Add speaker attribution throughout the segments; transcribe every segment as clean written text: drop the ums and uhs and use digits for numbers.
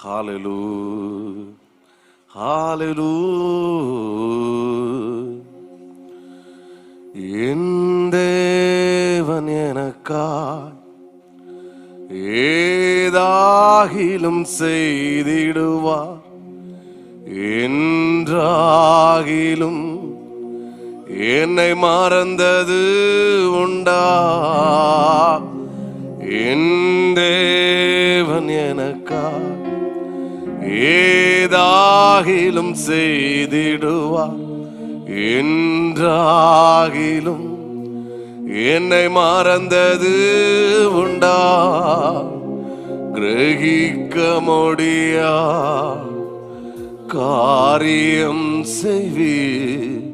Speaker 1: ஹalleluya ஹalleluya. என் தேவன் எனக்காய் ஏதாகிலும் செய்திடுவார், என்றாகிலும் என்னை மறந்தது உண்டா? என் தேவன் எனக்காய் ஏதாகிலும் செய்திடுவார், என்றாகிலும் என்னை மறந்தது உண்டா? கிரகிக்க முடியா காரியம் செய்வீர்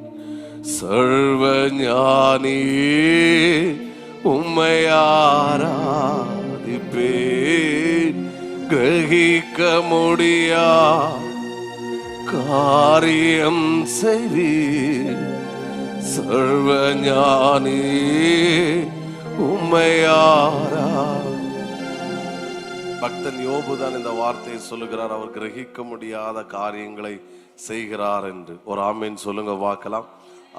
Speaker 1: சர்வ ஞானியே, உம்மை ஆராதிப்பேன். கிரகிக்க முடியா காரியம் செய்வீர் சர்வ ஞானியே, உம்மை ஆராதிப்பேன். பக்தன் யோபுதான் இந்த வார்த்தையை சொல்லுகிறார். அவர் கிரகிக்க முடியாத காரியங்களை செய்கிறார் என்று. ஒரு ஆமேன் சொல்லுங்க பார்க்கலாம்.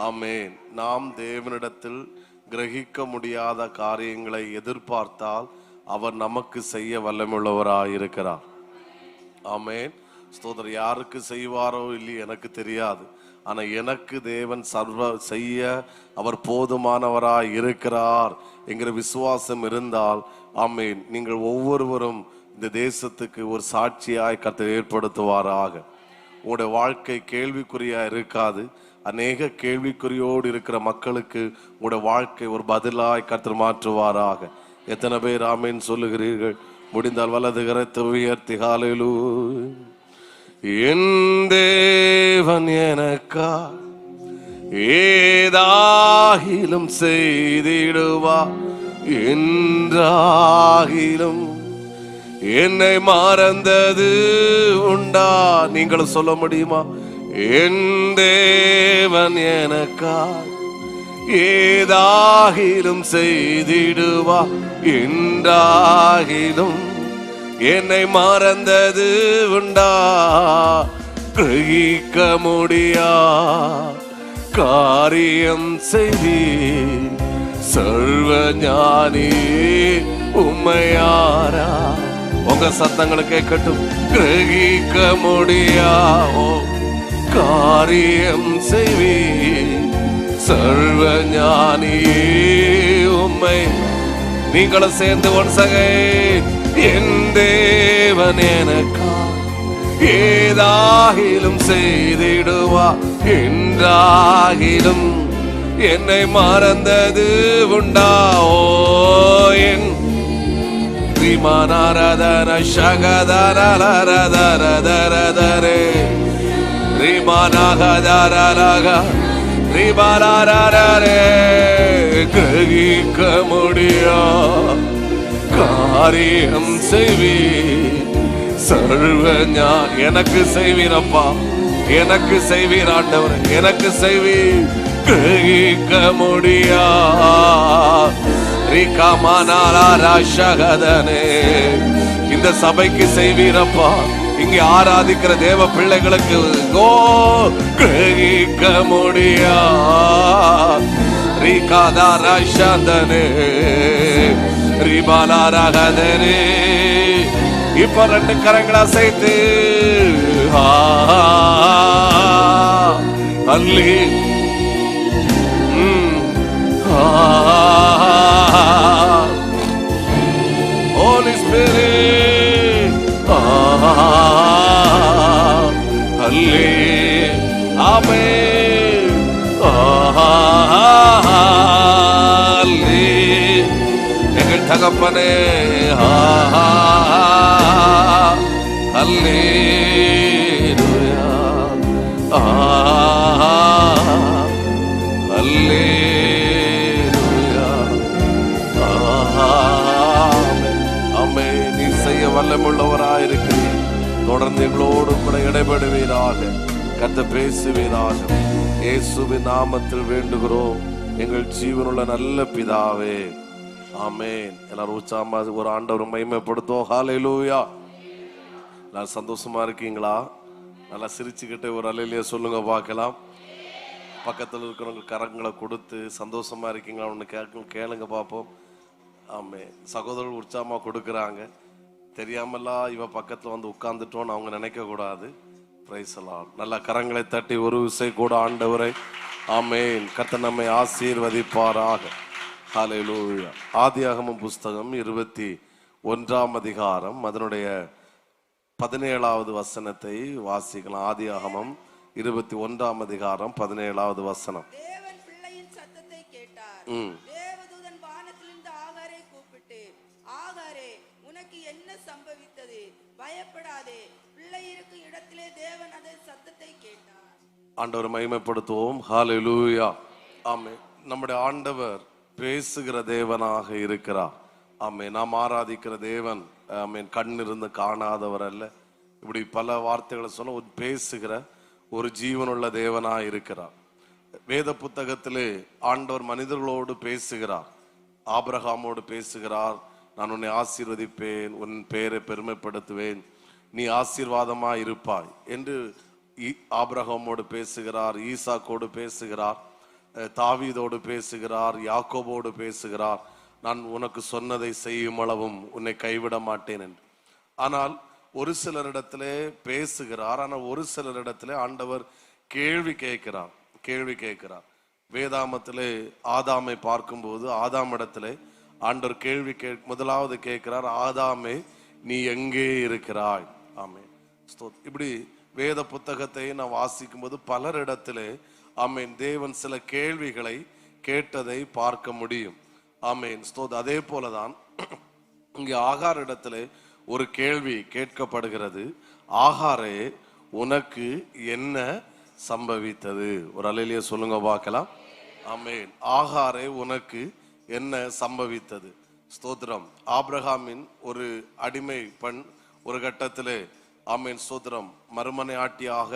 Speaker 1: ஆமேன். நாம் தேவனிடத்தில் கிரகிக்க முடியாத காரியங்களை எதிர்பார்த்தால் அவர் நமக்கு செய்ய வல்லமுள்ளவராயிருக்கிறார். ஆமேன். ஸ்தோத்திரம். யாருக்கு செய்வாரோ இல்லையோ எனக்கு தெரியாது, ஆனா எனக்கு தேவன் சர்வ செய்ய அவர் போதுமானவராய் இருக்கிறார் என்கிற விசுவாசம் இருந்தால், ஆமேன், நீங்கள் ஒவ்வொருவரும் இந்த தேசத்துக்கு ஒரு சாட்சியாய் கர்த்தர் ஏற்படுத்துவாராக. உங்களுடைய வாழ்க்கை கேள்விக்குறியா இருக்காது. அநேக கேள்விக்குறியோடு இருக்கிற மக்களுக்கு உங்களுடைய வாழ்க்கை ஒரு பதிலாய் கர்த்தர் மாற்றுவாராக. எத்தனை பேர் ஆமேன் சொல்லுகிறீர்கள்? முடிந்தால் வலது கரத்தை உயர்த்தி ஹல்லேலூயா. என் தேவன் எனக்கா ஏதாகிலும் செய்திடுவார், என்றாகிலும் என்னை மறந்தது உண்டா? நீங்களும் சொல்ல முடியுமா? என் தேவன் எனக்கா ஏதாகிலும் செய்திடுவா, என்றாகிலும் என்னை மறந்தது உண்டா? கிரகிக்க முடியா காரியம் செய்வீர் சர்வ ஞானியே, உம்மையாரா. உங்க சத்தங்களை கேட்கட்டும். கிரகிக்க முடியா காரியம் செய்வீர் சர்வ ஞானியே, உம்மை. நீங்களும் சேர்ந்து ஒன்சகை. என் தேவன் எனக்கா ஏதாகிலும் செய்திடுவா, என்றாகிலும் என்னை மறந்தது உண்டா? ஓ என் ரிமானாரதன ஷகதரதரதரதரே ரிமானாகதரலக ரிமானாரரே. கிரகிக்க முடியா காரியம் செய்வீர் சர்வ எனக்கு செய்வீரப்பா, எனக்கு செய்வீர் ஆண்டவர், எனக்கு செய்வீர். கிரகிக்க முடியா இந்த சபைக்கு செய்வீரப்பா, இங்கே ஆராதிக்கிற தேவ பிள்ளைகளுக்கு கிரகிக்க முடியா ரிபாலாரகதரே. இப்ப ரெண்டு கரங்களா சேர்த்து அல்லி Holy Spirit, Halle, Amen, Halle. எங்கள் தகப்பனே, Hallelujah, வல்லமுள்ளவராயிருக்கிறீர். தொடர்ந்து எங்களோடு கூட இடைபடுவீராக, கர்த்தர் பேசுவீராக. இயேசுவின் நாமத்தில் வேண்டுகிறோம் எங்கள் ஜீவனுள்ள நல்ல பிதாவே, ஆமென். எல்லாரும் உற்சாகமா ஒரு ஆண்டவரை மகிமைப்படுத்துவோம். ஹல்லேலூயா. நான் சந்தோஷமா இருக்கீங்களா? நல்லா சிரிச்சுக்கிட்டு ஒரு அலையிலேயே சொல்லுங்க பார்க்கலாம். பக்கத்தில் இருக்கிறவங்க கரங்களை கொடுத்து சந்தோஷமா இருக்கீங்களா ஒன்று கேளுங்க பார்ப்போம். ஆமே, சகோதரர்கள் உற்சாகமாக கொடுக்குறாங்க. தெரியாமலாம் இவ பக்கத்தில் வந்து உட்கார்ந்துட்டோன்னு அவங்க நினைக்க கூடாது. பிரைஸ் எல்லாம் நல்லா கரங்களை தட்டி ஒரு விசை கூட ஆண்டவரை ஆமேன் கர்த்தர் நம்மை ஆசீர்வதிப்பாராக. ஹல்லேலூயா. ஆதியாகமம் புஸ்தகம் 21ஆம் அதிகாரம் அதனுடைய 17வது வசனத்தை வாசிக்கலாம். ஆதியாகமம் 21ஆம் அதிகாரம் 17வது வசனம்.
Speaker 2: தேவன் பிள்ளையின் சத்தத்தை கேட்டார். தேவதூதன் வானத்திலிருந்து ஆகாரை கூப்பிட்டு, ஆகாரே, உனக்கு என்ன சம்பவித்தது? பயப்படாதே, பிள்ளை இருக்கும் இடத்திலே தேவன் அதன் சத்தத்தை கேட்டார்.
Speaker 1: ஆண்டவர் மகிமைப்படுத்துவோம். ஹல்லேலூயா. ஆமென். நம்முடைய ஆண்டவர் பேசுகிற தேவனாக இருக்கிறார். ஆமென். நாம் ஆராதிக்கிற தேவன் ஆமென் கண் இருந்து காணாதவர் அல்ல. இப்படி பல வார்த்தைகளை சொல்ல பேசுகிற ஒரு ஜீவனுள்ள தேவனாக இருக்கிறார். வேத புத்தகத்திலே ஆண்டவர் மனிதர்களோடு பேசுகிறார். ஆபிரகாமோடு பேசுகிறார். நான் உன்னை ஆசீர்வதிப்பேன், உன் பெயரை பெருமைப்படுத்துவேன், நீ ஆசீர்வாதமா இருப்பாய் என்று ஆபிரகாமோடு பேசுகிறார். ஈசாக்கோடு பேசுகிறார். தாவீதோடு பேசுகிறார். யாக்கோபோடு பேசுகிறார். நான் உனக்கு சொன்னதை செய்யும் அளவும் உன்னை கைவிட மாட்டேன் என்று. ஆனால் ஒரு சிலரிடத்திலே பேசுகிறார். ஆனால் ஒரு சிலரிடத்திலே ஆண்டவர் கேள்வி கேட்கிறார். வேதாமத்திலே ஆதாமை பார்க்கும்போது ஆதாமிடத்திலே ஆண்டவர் கேள்வி முதலாவது கேட்கிறார், ஆதாமே நீ எங்கே இருக்கிறாய்? ஆமென். இப்படி வேத புத்தகத்தை நான் வாசிக்கும் போது பலரிடத்திலே ஆமென் தேவன் சில கேள்விகளை கேட்டதை பார்க்க முடியும். ஆமென். அதே போலதான் இங்கே ஆகார் இடத்திலே ஒரு கேள்வி கேட்கப்படுகிறது. ஆகாரே, உனக்கு என்ன சம்பவித்தது? ஒரு அலையிலேயே சொல்லுங்க பார்க்கலாம். ஆமென். ஆகாரே, உனக்கு என்ன சம்பவித்தது? ஸ்தோத்திரம். ஆபிரகாமின் ஒரு அடிமை பெண் ஒரு கட்டத்திலே ஆமென் ஸ்தோத்திரம் மறுமனை ஆட்டியாக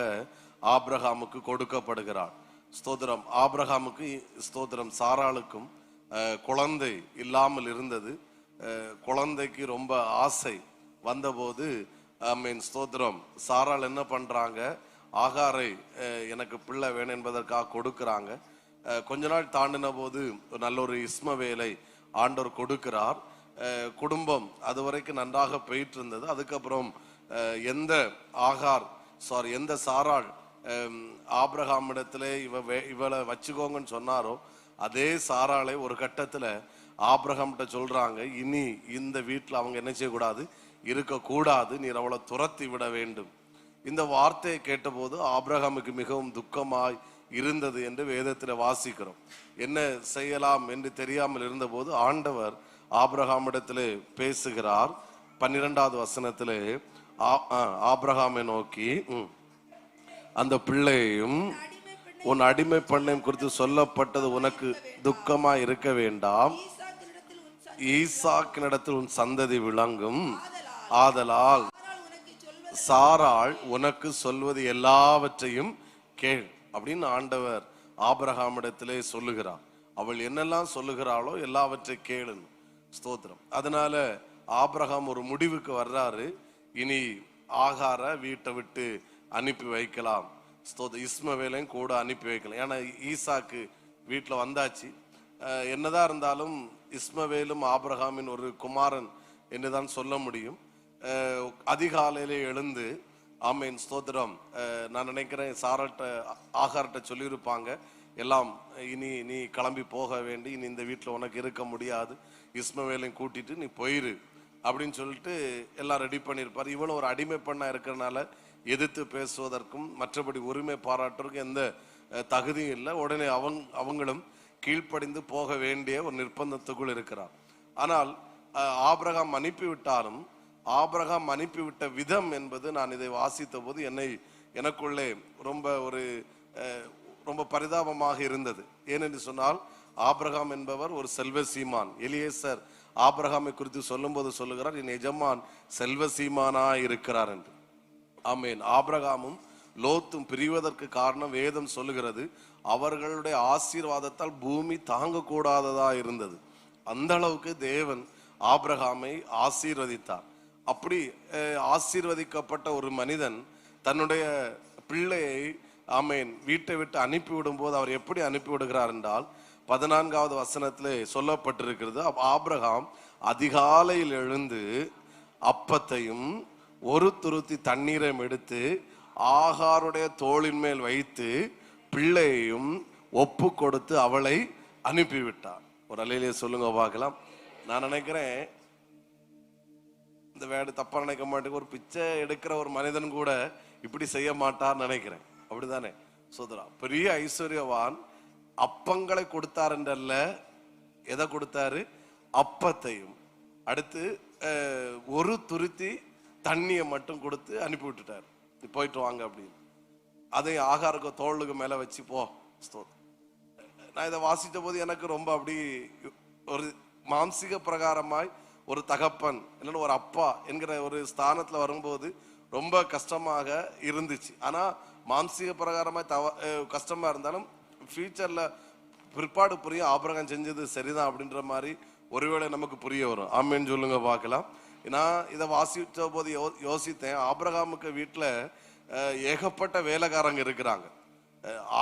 Speaker 1: ஆபிரகாமுக்கு கொடுக்கப்படுகிறார். ஸ்தோத்திரம். ஆபிரகாமுக்கு ஸ்தோத்திரம் சாராளுக்கும் குழந்தை இல்லாமல் இருந்தது. குழந்தைக்கு ரொம்ப ஆசை வந்தபோது ஆமென் ஸ்தோத்திரம் சாராள் என்ன பண்றாங்க, ஆகாரை எனக்கு பிள்ளை வேணும் என்பதற்காக கொடுக்கிறாங்க. கொஞ்ச நாள் தாண்டின போது நல்ல ஒரு இஸ்மவேலை ஆண்டவர் கொடுக்கிறார். குடும்பம் அது வரைக்கும் நன்றாக போயிட்டு இருந்தது. அதுக்கப்புறம் எந்த சாராள் ஆபிரகாமிடத்துல இவளை வச்சுக்கோங்கன்னு சொன்னாரோ அதே சாராளை ஒரு கட்டத்துல ஆபிரகாம்கிட்ட சொல்றாங்க, இனி இந்த வீட்டுல அவங்க என்ன செய்யக்கூடாது, இருக்கக்கூடாது, நீர் அவளை துரத்தி விட வேண்டும். இந்த வார்த்தையை கேட்டபோது ஆபிரகாமுக்கு மிகவும் துக்கமாய் இருந்தது என்று வேதத்தில் வாசிக்கிறோம். என்ன செய்யலாம் என்று தெரியாமல் இருந்தபோது ஆண்டவர் ஆபிரகாமிடத்திலே பேசுகிறார். 12வது வசனத்திலே ஆபிரகாமை நோக்கி, அந்த பிள்ளையும் உன் அடிமை பெண்ணையும் குறித்து சொல்லப்பட்டது உனக்கு துக்கமா இருக்க வேண்டாம், ஈசாக்கினிடத்தில் உன் சந்ததி விளங்கும், ஆதலால் சாராள் உனக்கு சொல்வது எல்லாவற்றையும் கேள் அப்படின்னு ஆண்டவர் ஆபிரகாமிடத்திலே சொல்லுகிறார். அவள் என்னெல்லாம் சொல்லுகிறாளோ எல்லாவற்றை கேளுன்னு. ஸ்தோத்திரம். அதனால ஆபிரகாம் ஒரு முடிவுக்கு வர்றாரு. இனி ஆகார வீட்டை விட்டு அனுப்பி வைக்கலாம், இஸ்மவேலையும் கூட அனுப்பி வைக்கலாம். ஏன்னா ஈசாக்கு வீட்டில் வந்தாச்சு. என்னதான் இருந்தாலும் இஸ்மவேலும் ஆபிரகாமின் ஒரு குமாரன் என்றுதான் சொல்ல முடியும். அதிகாலையிலே எழுந்து ஆமேன் ஸ்தோத்திரம் நான் நினைக்கிறேன் சாராட்ட ஆகார்ட்ட சொல்லியிருப்பாங்க, எல்லாம் இனி நீ கிளம்பி போக வேண்டி, இனி இந்த வீட்டில் உனக்கு இருக்க முடியாது, இஸ்மவேலையும் கூட்டிட்டு நீ போயிரு அப்படின்னு சொல்லிட்டு எல்லாம் ரெடி பண்ணியிருப்பார். இவனும் ஒரு அடிமை பெண்ணா இருக்கிறனால எதிர்த்து பேசுவதற்கும் மற்றபடி உரிமை பாராட்டுறதுக்கும் எந்த தகுதியும் இல்லை. உடனே அவங்களும் கீழ்ப்படிந்து போக வேண்டிய ஒரு நிர்பந்தத்துக்குள் இருக்கிறார். ஆனால் ஆபிரகாம் அனுப்பிவிட்டாலும் ஆபிரகாம் அனுப்பிவிட்ட விதம் என்பது நான் இதை வாசித்த போது எனக்குள்ளே ரொம்ப பரிதாபமாக இருந்தது. ஏனென்று சொன்னால் ஆபிரகாம் என்பவர் ஒரு செல்வ சீமான். எலியேசர் ஆபிரகாமை குறித்து சொல்லும் போது சொல்லுகிறார், என் எஜமான் செல்வ சீமானா இருக்கிறார் என்று. ஆமேன். ஆபிரகாமும் லோத்தும் பிரிவதற்கு காரணம் வேதம் சொல்லுகிறது, அவர்களுடைய ஆசீர்வாதத்தால் பூமி தாங்க கூடாததா இருந்தது. அந்த அளவுக்கு தேவன் ஆபிரகாமை ஆசீர்வதித்தார். அப்படி ஆசீர்வதிக்கப்பட்ட ஒரு மனிதன் தன்னுடைய பிள்ளையை ஆமேன் வீட்டை விட்டு அனுப்பிவிடும் போது அவர் எப்படி அனுப்பி விடுகிறார் என்றால் 14வது வசனத்திலே சொல்லப்பட்டிருக்கிறது. ஆபிரகாம் அதிகாலையில் எழுந்து அப்பத்தையும் ஒரு துருத்தி தண்ணீரையும் எடுத்து ஆகாருடைய தோளின் மேல் வைத்து பிள்ளையையும் ஒப்பு கொடுத்து அவளை அனுப்பிவிட்டார். ஒரு அலையிலே சொல்லுங்க பார்க்கலாம். நான் நினைக்கிறேன் இந்த வேடு தப்பா நினைக்க மாட்டேங்க, ஒரு பிச்சை எடுக்கிற ஒரு மனிதன் கூட இப்படி செய்ய மாட்டார் நினைக்கிறேன். அப்படிதானே சோதரா? பெரிய ஐஸ்வர்யவான் அப்பங்களை கொடுத்தார் என்றல்ல, எதை கொடுத்தாரு? அப்பத்தையும் அடுத்து ஒரு துருத்தி தண்ணியை மட்டும் கொடுத்து அனுப்பி விட்டுட்டார். போயிட்டு வாங்க அப்படின்னு. அதை ஆகாருக்கு தோளுக்கு மேல வச்சு போ. நான் இதை வாசித்த போது எனக்கு ரொம்ப அப்படி ஒரு மாம்சிக பிரகாரமாய் ஒரு தகப்பன் இல்லைன்னா ஒரு அப்பா என்கிற ஒரு ஸ்தானத்துல வரும்போது ரொம்ப கஷ்டமாக இருந்துச்சு. ஆனா மாம்சிக பிரகாரமாய் கஷ்டமா இருந்தாலும் ஃபியூச்சர்ல பிற்பாடு புரியும் ஆபிரகாம் செஞ்சது சரிதான் அப்படின்ற மாதிரி ஒருவேளை நமக்கு புரிய வரும். ஆமேன்னு சொல்லுங்க பார்க்கலாம். நான் இதை வாசித்த போது யோசித்தேன், ஆபிரகாமுக்கு வீட்டுல ஏகப்பட்ட வேலைக்காரங்க இருக்கிறாங்க.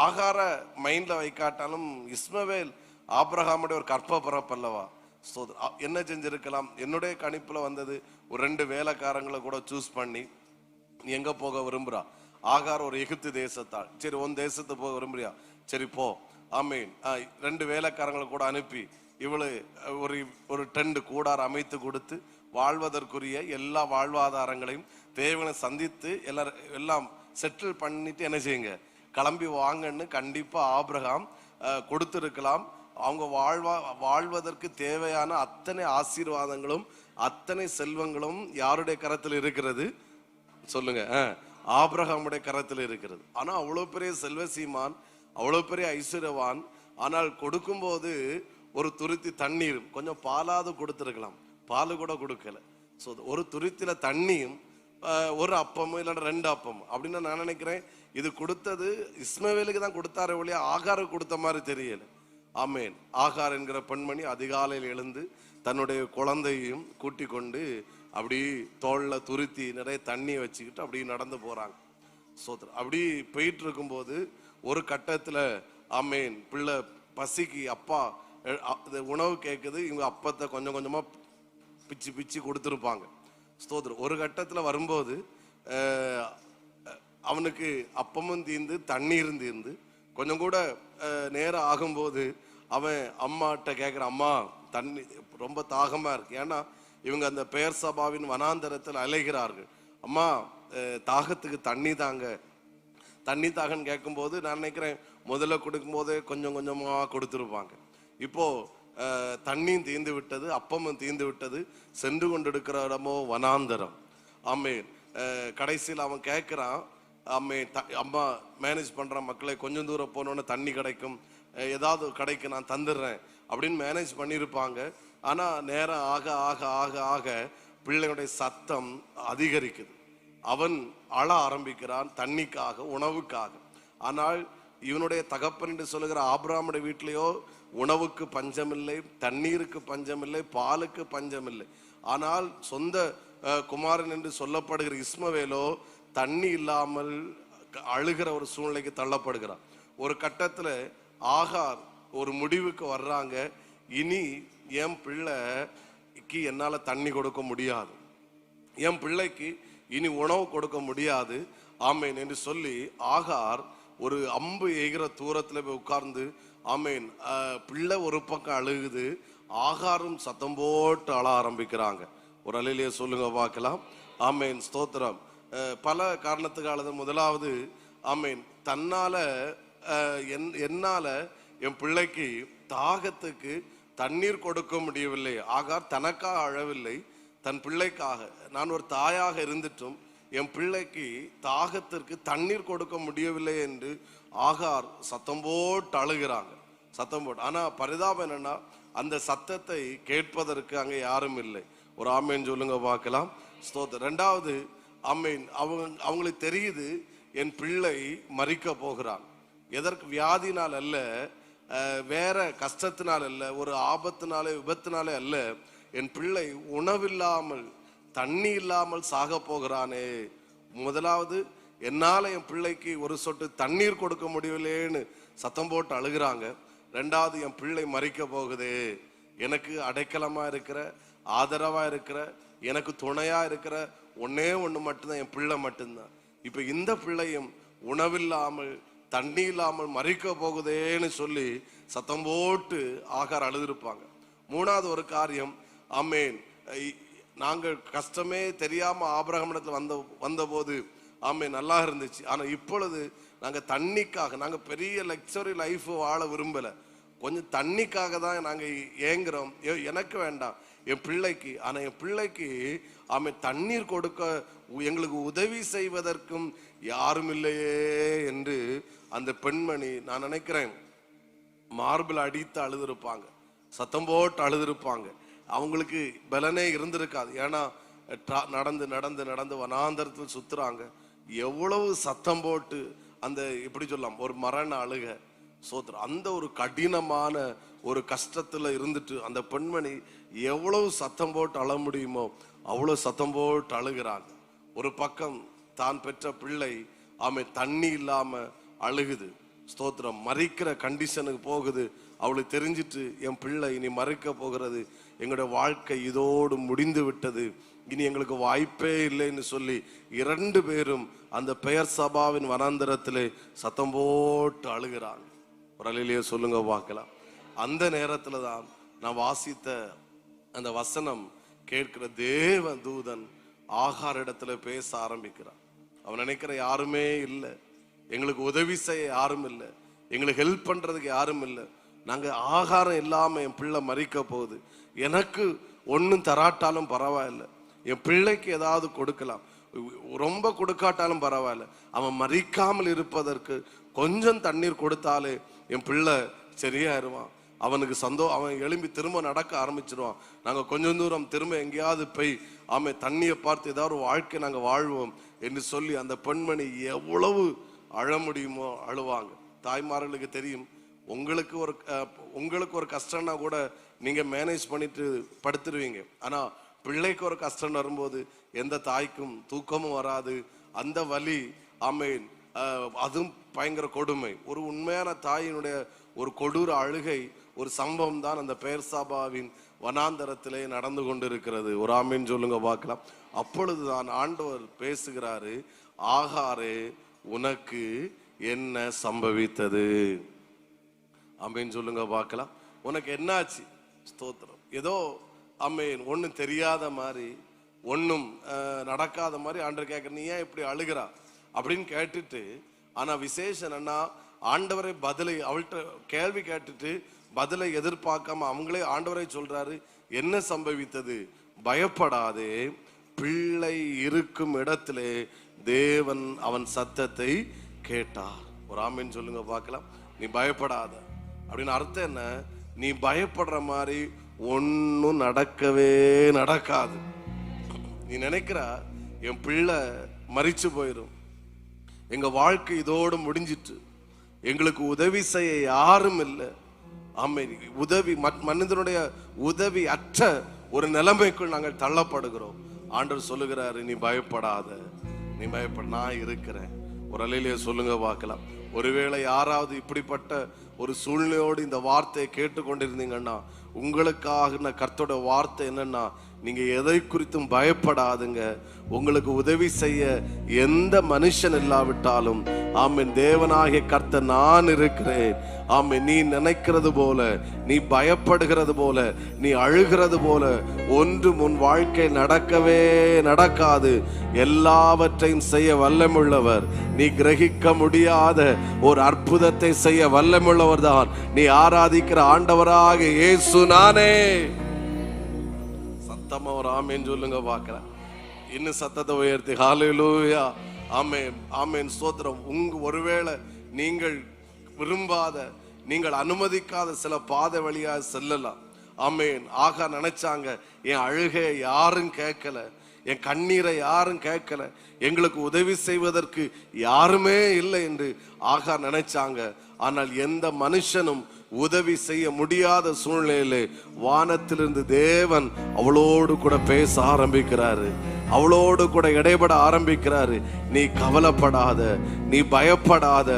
Speaker 1: ஆகார மைண்ட்ல வைக்காட்டாலும் இஸ்மவேல் ஆபிரகாமுடைய ஒரு கற்ப பிறப்பல்லவா. என்ன செஞ்சிருக்கலாம்? என்னுடைய கணிப்புல வந்தது ஒரு 2 வேலைக்காரங்களை கூட சூஸ் பண்ணி, நீ எங்க போக விரும்புறா? ஆகார் ஒரு எகிப்து தேசத்தாள், சரி உன் தேசத்துக்கு போக விரும்புறியா? சரி போ. ஆமீன். 2 வேலைக்காரங்களை கூட அனுப்பி இவளு ஒரு டென்ட் கூடார் அமைத்து கொடுத்து வாழ்வதற்குரிய எல்லா வாழ்வாதாரங்களையும் தேவனை சந்தித்து எல்லாம் செட்டில் பண்ணிட்டு என்ன செய்யுங்க, கிளம்பி வாங்கன்னு கண்டிப்பா ஆபிரகாம் கொடுத்திருக்கலாம். அவங்க வாழ்வதற்கு தேவையான அத்தனை ஆசீர்வாதங்களும் அத்தனை செல்வங்களும் யாருடைய கரத்தில் இருக்கிறது சொல்லுங்க? ஆபிரகாமுடைய கரத்தில் இருக்கிறது. ஆனா அவ்வளவு பெரிய செல்வ சீமான், அவ்வளவு பெரிய ஐஸ்வர்யவான், ஆனால் கொடுக்கும் போது ஒரு துருத்தி தண்ணீர், கொஞ்சம் பாலாவது கொடுத்திருக்கலாம், பாலு கூட கொடுக்கல. ஸோ ஒரு துருத்தில தண்ணியும் ஒரு அப்பமும் இல்லைன்னா 2 அப்பமும் அப்படின்னு நான் நினைக்கிறேன். இது கொடுத்தது இஸ்மவேலுக்கு தான் கொடுத்தாரு ஒழிய ஆகாருக்கு கொடுத்த மாதிரி தெரியல. ஆமேன். ஆகார் என்கிற பெண்மணி அதிகாலையில் எழுந்து தன்னுடைய குழந்தையும் கூட்டி கொண்டு அப்படி தோல்ல துருத்தி நிறைய தண்ணியை வச்சுக்கிட்டு அப்படி நடந்து போறாங்க. சோதர் அப்படி போயிட்டு இருக்கும்போது ஒரு கட்டத்துல ஆமேன் பிள்ளை பசிக்கு அப்பா உணவு கேட்குது. இவங்க அப்பத்தை கொஞ்சம் கொஞ்சமா பிச்சு பிச்சு கொடுத்துருப்பாங்க. ஸ்தோத்திரம். ஒரு கட்டத்துல வரும்போது அவனுக்கு அப்பமும் தீர்ந்து தண்ணீரும் தீர்ந்து கொஞ்சம் கூட நேரம் ஆகும்போது அவன் அம்மாட்ட கேட்குறான், அம்மா தண்ணி ரொம்ப தாகமா இருக்கு. ஏன்னா இவங்க அந்த பெயர் சபாவின் வனாந்தரத்தில் அலைகிறார்கள். அம்மா தாகத்துக்கு தண்ணி தாங்க, தண்ணி தாகன்னு கேட்கும்போது நான் நினைக்கிறேன் முதல்ல கொடுக்கும் போதே கொஞ்சம் கொஞ்சமா கொடுத்துருப்பாங்க. இப்போ தண்ணியும் தீர்ந்து விட்டது, அப்பமும் தீர்ந்து விட்டது, சென்று கொண்டிருக்கிற இடமோ வனாந்தரம். ஆமேன். கடைசியில் அவன் கேட்கிறான், அம்மா மேனேஜ் பண்ற மக்களை கொஞ்சம் தூரம் போனோன்னு தண்ணி கிடைக்கும், ஏதாவது கடைக்கு நான் தந்துடுறேன் அப்படின்னு மேனேஜ் பண்ணியிருப்பாங்க. ஆனா நேரம் ஆக ஆக ஆக ஆக பிள்ளையுடைய சத்தம் அதிகரிக்குது. அவன் அழ ஆரம்பிக்கிறான் தண்ணிக்காக, உணவுக்காக. ஆனால் இவனுடைய தகப்பன் என்று சொல்லுகிற ஆபிரகாமுடைய வீட்டிலேயோ உணவுக்கு பஞ்சமில்லை, தண்ணீருக்கு பஞ்சமில்லை, பாலுக்கு பஞ்சமில்லை. ஆனால் சொந்த குமாரன் என்று சொல்லப்படுகிற இஸ்மவேலோ தண்ணி இல்லாமல் அழுகிற ஒரு சூழ்நிலைக்கு தள்ளப்படுகிறார். ஒரு கட்டத்துல ஆகார் ஒரு முடிவுக்கு வர்றாங்க, இனி என் பிள்ளைக்கு என்னால தண்ணி கொடுக்க முடியாது, என் பிள்ளைக்கு இனி உணவு கொடுக்க முடியாது. ஆமேன் என்று சொல்லி ஆகார் ஒரு அம்பு எய்கிற தூரத்துல போய் உட்கார்ந்து ஆமேன் பிள்ளை ஒரு பக்கம் அழுகுது, ஆகாரும் சத்தம் போட்டு அழ ஆரம்பிக்கிறாங்க. ஒரு அலையிலேயே சொல்லுங்க பார்க்கலாம். ஆமேன். ஸ்தோத்திரம். பல காரணத்துக்காக முதலாவது ஆமேன் தன்னால என்னால என் பிள்ளைக்கு தாகத்துக்கு தண்ணீர் கொடுக்க முடியவில்லை. ஆகார் தனக்காக அழவில்லை, தன் பிள்ளைக்காக. நான் ஒரு தாயாக இருந்துட்டும் என் பிள்ளைக்கு தாகத்திற்கு தண்ணீர் கொடுக்க முடியவில்லை என்று ஆகார் சத்தம் போட்டு அழுகிறாங்க, சத்தம் போட்டு. ஆனா பரிதாபம் என்னன்னா அந்த சத்தத்தை கேட்பதற்கு அங்க யாரும் இல்லை. ஒரு ஆமேன் சொல்லுங்க பார்க்கலாம். ஸ்தோத்திரம். 2வது ஆமேன், அவங்களுக்கு தெரியுது என் பிள்ளை மரிக்க போகிறான். எதற்கு? வியாதினால் அல்ல, வேற கஷ்டத்தினால் அல்ல, ஒரு ஆபத்தினாலே விபத்தினாலே அல்ல. என் பிள்ளை உணவில்லாமல் தண்ணி இல்லாமல் சாக போகிறானே. முதலாவது என்னால என் பிள்ளைக்கு ஒரு சொட்டு தண்ணீர் கொடுக்க முடியலேன்னு சத்தம் போட்டு அழுகிறாங்க. ரெண்டாவது என் பிள்ளை மறிக்க போகுதே, எனக்கு அடைக்கலமா இருக்கிற, ஆதரவா இருக்கிற, எனக்கு துணையா இருக்கிற ஒன்னே ஒண்ணு மட்டும்தான், என் பிள்ளை மட்டும்தான். இப்ப இந்த பிள்ளையும் உணவில்லாமல் தண்ணி இல்லாமல் மறிக்க போகுதேன்னு சொல்லி சத்தம் போட்டு ஆகார் அழுதுருப்பாங்க. மூணாவது ஒரு காரியம், ஆமேன், நாங்கள் கஷ்டமே தெரியாம ஆபிரகாமிடத்துல வந்த போது ஆமேன் நல்லா இருந்துச்சு. ஆனா இப்பொழுது நாங்க தண்ணிக்காக, நாங்க பெரிய லக்ஸரி லைஃப் வாழ விரும்பல, கொஞ்சம் தண்ணிக்காக தான் நாங்க ஏங்குறோம். எனக்கு வேண்டாம், என் பிள்ளைக்கு. ஆனா என் பிள்ளைக்கு ஆமேன் தண்ணீர் கொடுக்க எங்களுக்கு உதவி செய்வதற்கும் யாரும் இல்லையே என்று அந்த பெண்மணி, நான் நினைக்கிறேன், மார்பிள் அடித்து அழுதுருப்பாங்க, சத்தம் போட்டு அழுதுருப்பாங்க. அவங்களுக்கு பலனே இருந்திருக்காது. ஏன்னா நடந்து நடந்து நடந்து வனாந்தரத்தில் சுத்துறாங்க. எவ்வளவு சத்தம் போட்டு அந்த எப்படி சொல்லலாம், ஒரு மரண அழுக சோத்திரம். அந்த ஒரு கடினமான ஒரு கஷ்டத்துல இருந்துட்டு அந்த பெண்மணி எவ்வளவு சத்தம் போட்டு அழ முடியுமோ அவ்வளவு சத்தம் போட்டு அழுகிறாங்க. ஒரு பக்கம் தான் பெற்ற பிள்ளை தண்ணி இல்லாம அழுகுது, ஸ்தோத்திரம், மறிக்கிற கண்டிஷனுக்கு போகுது. அவளுக்கு தெரிஞ்சிட்டு என் பிள்ளை இனி மறிக்க போகிறது, எங்களுடைய வாழ்க்கை இதோடு முடிந்து விட்டது, இனி எங்களுக்கு வாய்ப்பே இல்லைன்னு சொல்லி 2 பேரும் அந்த பெயர் சபாவின் வனாந்தரத்திலே சத்தம் போட்டு அழுகிறாங்க. ஒரு அலையிலேயே சொல்லுங்க பார்க்கலாம். அந்த நேரத்துல தான் நான் வாசித்த அந்த வசனம் கேட்கிற தேவ தூதன் ஆகார் இடத்துல பேச ஆரம்பிக்கிறான். அவன் நினைக்கிற யாருமே இல்லை, எங்களுக்கு உதவி செய்ய யாரும் இல்லை, எங்களுக்கு ஹெல்ப் பண்றதுக்கு யாரும் இல்லை, நாங்க ஆகாரம் இல்லாம என் பிள்ளை மறிக்க போகுது, எனக்கு ஒன்னும் தராட்டாலும் பரவாயில்ல, என் பிள்ளைக்கு ஏதாவது கொடுக்கலாம், ரொம்ப கொடுக்காட்டாலும் பரவாயில்ல, அவன் மறிக்காமல் இருப்பதற்கு கொஞ்சம் தண்ணீர் கொடுத்தாலே என் பிள்ளை சரியாயிருவான், அவனுக்கு அவன் எழும்பி திரும்ப நடக்க ஆரம்பிச்சிருவான், நாங்க கொஞ்சம் தூரம் திரும்ப எங்கேயாவது போய் தண்ணியை பார்த்து ஏதாவது ஒரு வாழ்க்கை நாங்க வாழ்வோம் என்று சொல்லி அந்த பெண்மணி எவ்வளவு அழ முடியுமோ அழுவாங்க. தாய்மார்களுக்கு தெரியும், உங்களுக்கு ஒரு கஷ்டம்னா கூட நீங்க மேனேஜ் பண்ணிட்டு படுத்துருவீங்க. ஆனா பிள்ளைக்கு ஒரு கஷ்டம் வரும்போது எந்த தாய்க்கும் தூக்கமும் வராது, அந்த வலி அதுவும் பயங்கர கொடுமை. ஒரு உண்மையான தாயினுடைய ஒரு கொடூர அழுகை, ஒரு சம்பவம் தான் அந்த பெயர்சாபாவின் வனாந்தரத்திலே நடந்து கொண்டிருக்கிறது. ஒரு ஆமீன் சொல்லுங்க பார்க்கலாம். அப்பொழுதுதான் ஆண்டவர் பேசுகிறாரு, ஆகாரே உனக்கு என்ன சம்பவித்தது? ஆமீன் சொல்லுங்க பார்க்கலாம். உனக்கு என்னாச்சு? ஸ்தோத்திரம். ஏதோ ஒன்னும் தெரியாத மாதிரி, ஒன்னும் நடக்காத மாதிரி ஆண்டவர் கேட்க, நீ ஏன் இப்படி அழுகிறா அப்படின்னு கேட்டுட்டு, ஆனா விசேஷம் என்னன்னா ஆண்டவரை பதிலை, அவள்கிட்ட கேள்வி கேட்டுட்டு பதிலை எதிர்பார்க்காம அவங்களே ஆண்டவரை சொல்றாரு, என்ன சம்பவித்தது? பயப்படாதே, பிள்ளை இருக்கும் இடத்திலே தேவன் அவன் சத்தத்தை கேட்டார். ஒரு ஆமீன் சொல்லுங்க பார்க்கலாம். நீ பயப்படாத அப்படின்னு அர்த்தம் என்ன? நீ பயப்படுற மாதிரி ஒன்னும் நடக்கவே நடக்காது. நீ நினைக்கிற என் பிள்ளை மரிச்சு போயிடும், எங்க வாழ்க்கை இதோடு முடிஞ்சிட்டு, எங்களுக்கு உதவி செய்ய யாரும் இல்லை, உதவி மனிதனுடைய உதவி அற்ற ஒரு நிலைமைக்குள் நாங்கள் தள்ளப்படுகிறோம். ஆண்டவர் சொல்லுகிறாரு, நீ பயப்படாத, நீ பயப்பட, நான் இருக்கிறேன். ஒரு அலையிலேயே சொல்லுங்க பார்க்கலாம். ஒருவேளை யாராவது இப்படிப்பட்ட ஒரு சூழ்நிலையோடு இந்த வார்த்தையை கேட்டுக்கொண்டிருந்தீங்கன்னா, உங்களுக்காக கர்த்தரோட வார்த்தை என்னன்னா, நீங்க எதை குறித்தும் பயப்படாதுங்க. உங்களுக்கு உதவி செய்ய எந்த மனுஷன் இல்லாவிட்டாலும் தேவனாகிய கர்த்தர் நான் இருக்கிறேன். நீ நினைக்கிறது போல, நீ பயப்படுகிறது போல, நீ அழுகிறது போல ஒன்றும் உன் வாழ்க்கை நடக்கவே நடக்காது. எல்லாவற்றையும் செய்ய வல்லமுள்ளவர், நீ கிரகிக்க முடியாத ஒரு அற்புதத்தை செய்ய வல்லமுள்ளவர் தான் நீ ஆராதிக்கிற ஆண்டவராக இயேசு நானே. சத்தமா ஒரு ஆமேன் சொல்லுங்க பார்க்கலாம். இன்னும் சத்தத்தை உயர்த்தி ஹல்லேலூயா, ஆமென் ஆமென் ஸ்தோத்திரம். ஒருவேளை நீங்கள் விரும்பாத, நீங்கள் அனுமதிக்காத சில பாதை வழியாக செல்லலாம். ஆமென். ஆகா நினைச்சாங்க, என் அழுகையை யாரும் கேட்கல, என் கண்ணீரை யாரும் கேட்கல, எங்களுக்கு உதவி செய்வதற்கு யாருமே இல்லை என்று ஆகார் நினைச்சாங்க. ஆனால் எந்த மனுஷனும் உதவி செய்ய முடியாத சூழ்நிலையிலே வானத்திலிருந்து தேவன் அவளோடு கூட பேச ஆரம்பிக்கிறாரு, அவளோடு கூட இடைபட ஆரம்பிக்கிறாரு. நீ கவலைப்படாத, நீ பயப்படாத,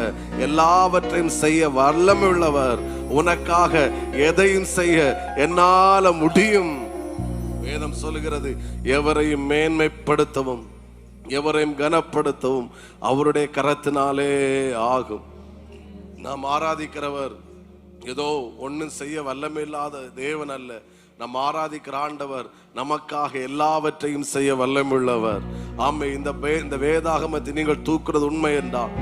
Speaker 1: எல்லாவற்றையும் செய்ய வல்லமையுள்ளவர், உனக்காக எதையும் செய்ய என்னால முடியும். வேதம் சொல்லுகிறது, எவரையும் மேன்மைப்படுத்தவும் எவரையும் கனப்படுத்தவும் அவருடைய கரத்தினாலே ஆகும். நாம் ஆராதிக்கிறவர் ஏதோ ஒன்னும் செய்ய வல்லமை இல்லாத தேவன் அல்ல. நாம் ஆராதிக்கிற ஆண்டவர் நமக்காக எல்லாவற்றையும் செய்ய வல்லமையுள்ளவர். ஆமே, இந்த வேதாகமத்தை நீங்கள் தூக்குறது உண்மை என்றால்,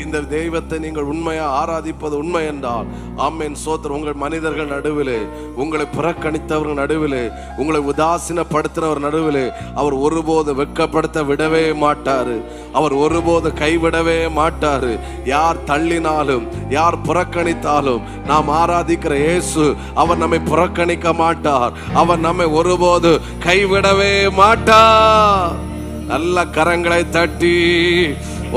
Speaker 1: இந்த தெய்வத்தை நீங்கள் உண்மையா ஆராதிப்பது உண்மை என்றால், ஆமேன் சோத்திரம். உங்கள் மனிதர்கள் நடுவிலே, உங்களை புறக்கணித்தவர்கள் நடுவிலே, உங்களை உதாசீனப்படுத்தினவர் நடுவிலே அவர் ஒருபோது வெட்கப்படுத்த விடவே மாட்டாரு. அவர் ஒருபோது கைவிடவே மாட்டாரு. யார் தள்ளினாலும், யார் புறக்கணித்தாலும், நாம் ஆராதிக்கிற இயேசு அவர் நம்மை புறக்கணிக்க மாட்டார். அவர் நம்மை ஒருபோது கைவிடவே மாட்டார். நல்ல கரங்களை தட்டி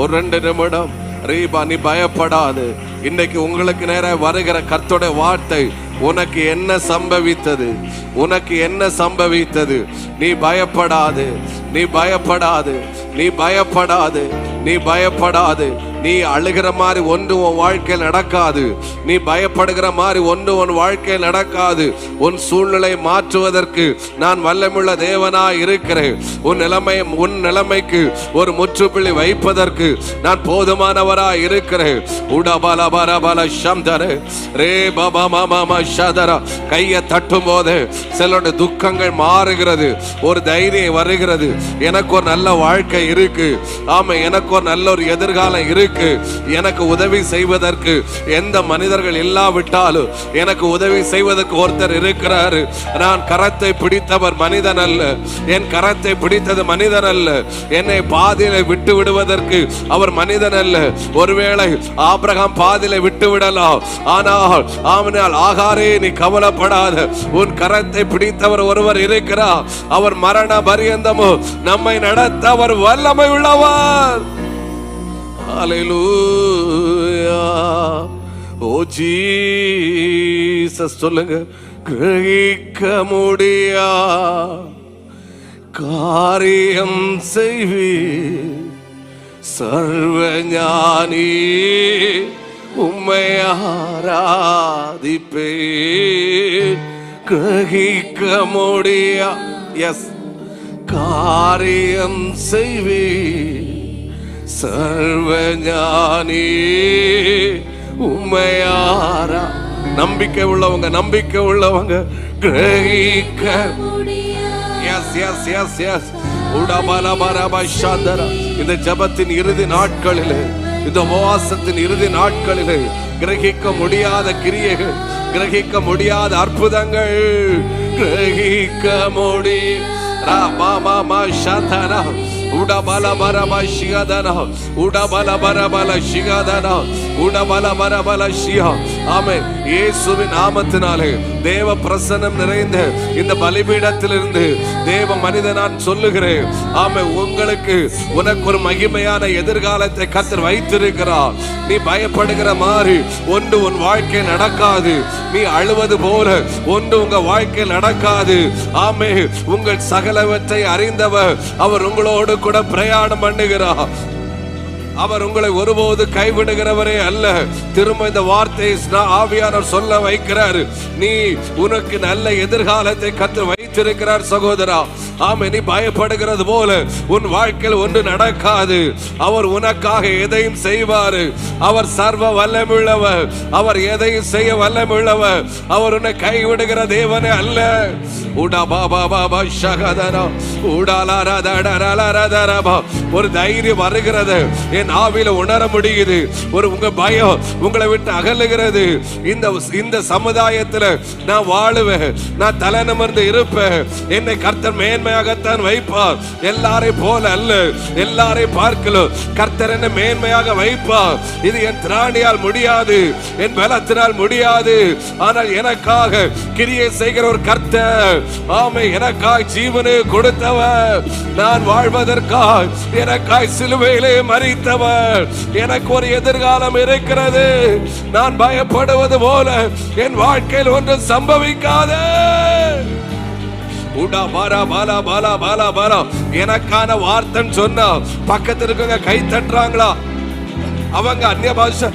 Speaker 1: ஒரு 2 நிமிடம் ரீபா, நீ பயப்படாது. இன்னைக்கு உங்களுக்கு நேரம் வருகிற கர்த்தருடைய வார்த்தை, உனக்கு என்ன சம்பவித்தது, உனக்கு என்ன சம்பவித்தது? நீ பயப்படாது, நீ பயப்படாது, நீ பயப்படாது, நீ பயப்படாது. நீ அழுகிற மாதிரி ஒன்று உன் வாழ்க்கையில் நடக்காது. நீ பயப்படுகிற மாதிரி ஒன்று உன் வாழ்க்கையில் நடக்காது. உன் சூழ்நிலை மாற்றுவதற்கு நான் வல்லமுள்ள தேவனாய் இருக்கிறேன். உன் நிலைமைக்கு ஒரு முற்றுப்புள்ளி வைப்பதற்கு நான் போதுமானவராய் இருக்கிறேன். கையை தட்டும் போது சிலருடைய துக்கங்கள் மாறுகிறது, ஒரு தைரியம் வருகிறது. எனக்கு ஒரு நல்ல வாழ்க்கை இருக்கு, ஆமா, எனக்கு ஒரு நல்ல ஒரு எதிர்காலம் இருக்கு. எனக்கு உதவி செய்வதற்கு எந்த மனிதர்கள் இல்லாவிட்டாலும் எனக்கு உதவி செய்வதற்கு ஒருத்தர் இருக்கிறாரு. நான் கரத்தை பிடித்தவர் மனிதன் அல்ல, என் கரத்தை பிடித்தது மனிதன் அல்ல. என்னை பாதியில விட்டு விடுவதற்கு அவர் மனிதன் அல்ல. ஒருவேளை ஆபிரகாம் பாதியில விட்டு விடலாம், ஆனால் ஆகாரே நீ கவலைப்படாத, உன் கரத்தை பிடித்தவர் ஒருவர் இருக்கிறார். அவர் மரண பரியந்தமும் நம்மை நடத்த அவர் வல்லமை உள்ளவர். ஹல்லேலூயா. ஓ ஜீசஸ் சொல்லுங்க. கிரகிக்க முடியா காரியம் செய்வி சர்வஞானி, உம்மை ஆராதிப்பேன். கிரகிக்க முடியா எஸ் காரியம் செய்வி சர்வஞானி, உம்மையாரா. நம்பிக்கை உள்ளவங்க, நம்பிக்கை உள்ளவங்க கிரகிக்க. Yes yes yes yes. இந்த ஜபத்தின் இறுதி நாட்களிலே, இந்த உபவாசத்தின் இறுதி நாட்களிலே கிரகிக்க முடியாத கிரியைகள், கிரகிக்க முடியாத அற்புதங்கள் கிரகிக்க முடியும். இயேசுவின் நாமத்தினாலே தேவ பிரசன்னம் நிறைந்த இந்த பலிபீடத்திலிருந்து தேவ மனிதன் நான் சொல்லுகிறேன், ஆமே, உனக்கு ஒரு மகிமையான எதிர்காலத்தை கர்த்தர் வைத்திருக்கிறார். நீ பயப்படுகிற மாதிரி ஒன்று உன் வாழ்க்கை நடக்காது. நீ அழுவது போல ஒன்று உங்க வாழ்க்கையில் நடக்காது. ஆமே, உங்கள் சகலவற்றை அறிந்தவர் அவர் உங்களோடு கூட பிரயாணம் பண்ணுகிறார். அவர் உங்களை ஒருபோது கைவிடுகிறவரே அல்ல. திரும்ப இந்த வார்த்தையை ஆவியானவர் சொல்ல வைக்கிறார். நீ உனக்கு நல்ல எதிர்காலத்தை கர்த்தர் வைத்திருக்கிறார் சகோதரா. ஆமே, நீ பயப்படுகிறது போல உன் வாழ்க்கையில் ஒன்று நடக்காது. அவர் உனக்காக எதையும் செய்வார். அவர் சர்வ வல்லமையுள்ளவர். அவர் எதையும் செய்ய வல்லமையுள்ளவர். அவர் உன்னை கைவிடுகிற தேவனே அல்ல. ஒரு தைரியம் வருகிறது. என்
Speaker 3: என் ஆவியில உணர முடியுது. உங்க பயம் உங்களை விட்டு அகலுகிறது. இந்த சமுதாயத்துல நான் வாழுவேன், நான் தலை நிமிர்ந்து இருப்பேன். என்னை கர்த்தர் மேன்மையாகத்தான் வைப்பார். எல்லாரையும் போல அல்ல, எல்லாரையும் பார்க்கலாம். கர்த்தர் என்னை மேன்மையாக வைப்பார். இது என் திராணியால் முடியாது, என் பலத்தினால் முடியாது. ஆனால் எனக்காக கிரியை செய்கிற ஒரு கர்த்தர், ஆமை, எனக்காய் ஜீவனை கொடுத்தவர், நான் வாழ்வதற்காய் எனக்காய் சிலுவையிலே மரித்தவர். எனக்கு ஒரு எதிர்காலம் இருக்கிறது. நான் பயப்படுவது போல என் வாழ்க்கையில் ஒன்றும் சம்பவிக்காது. எனக்கான வார்த்தை சொன்னா பக்கத்துல இருக்கவங்க கை தட்டுறாங்களா? அவங்க அந்நிய பாஷை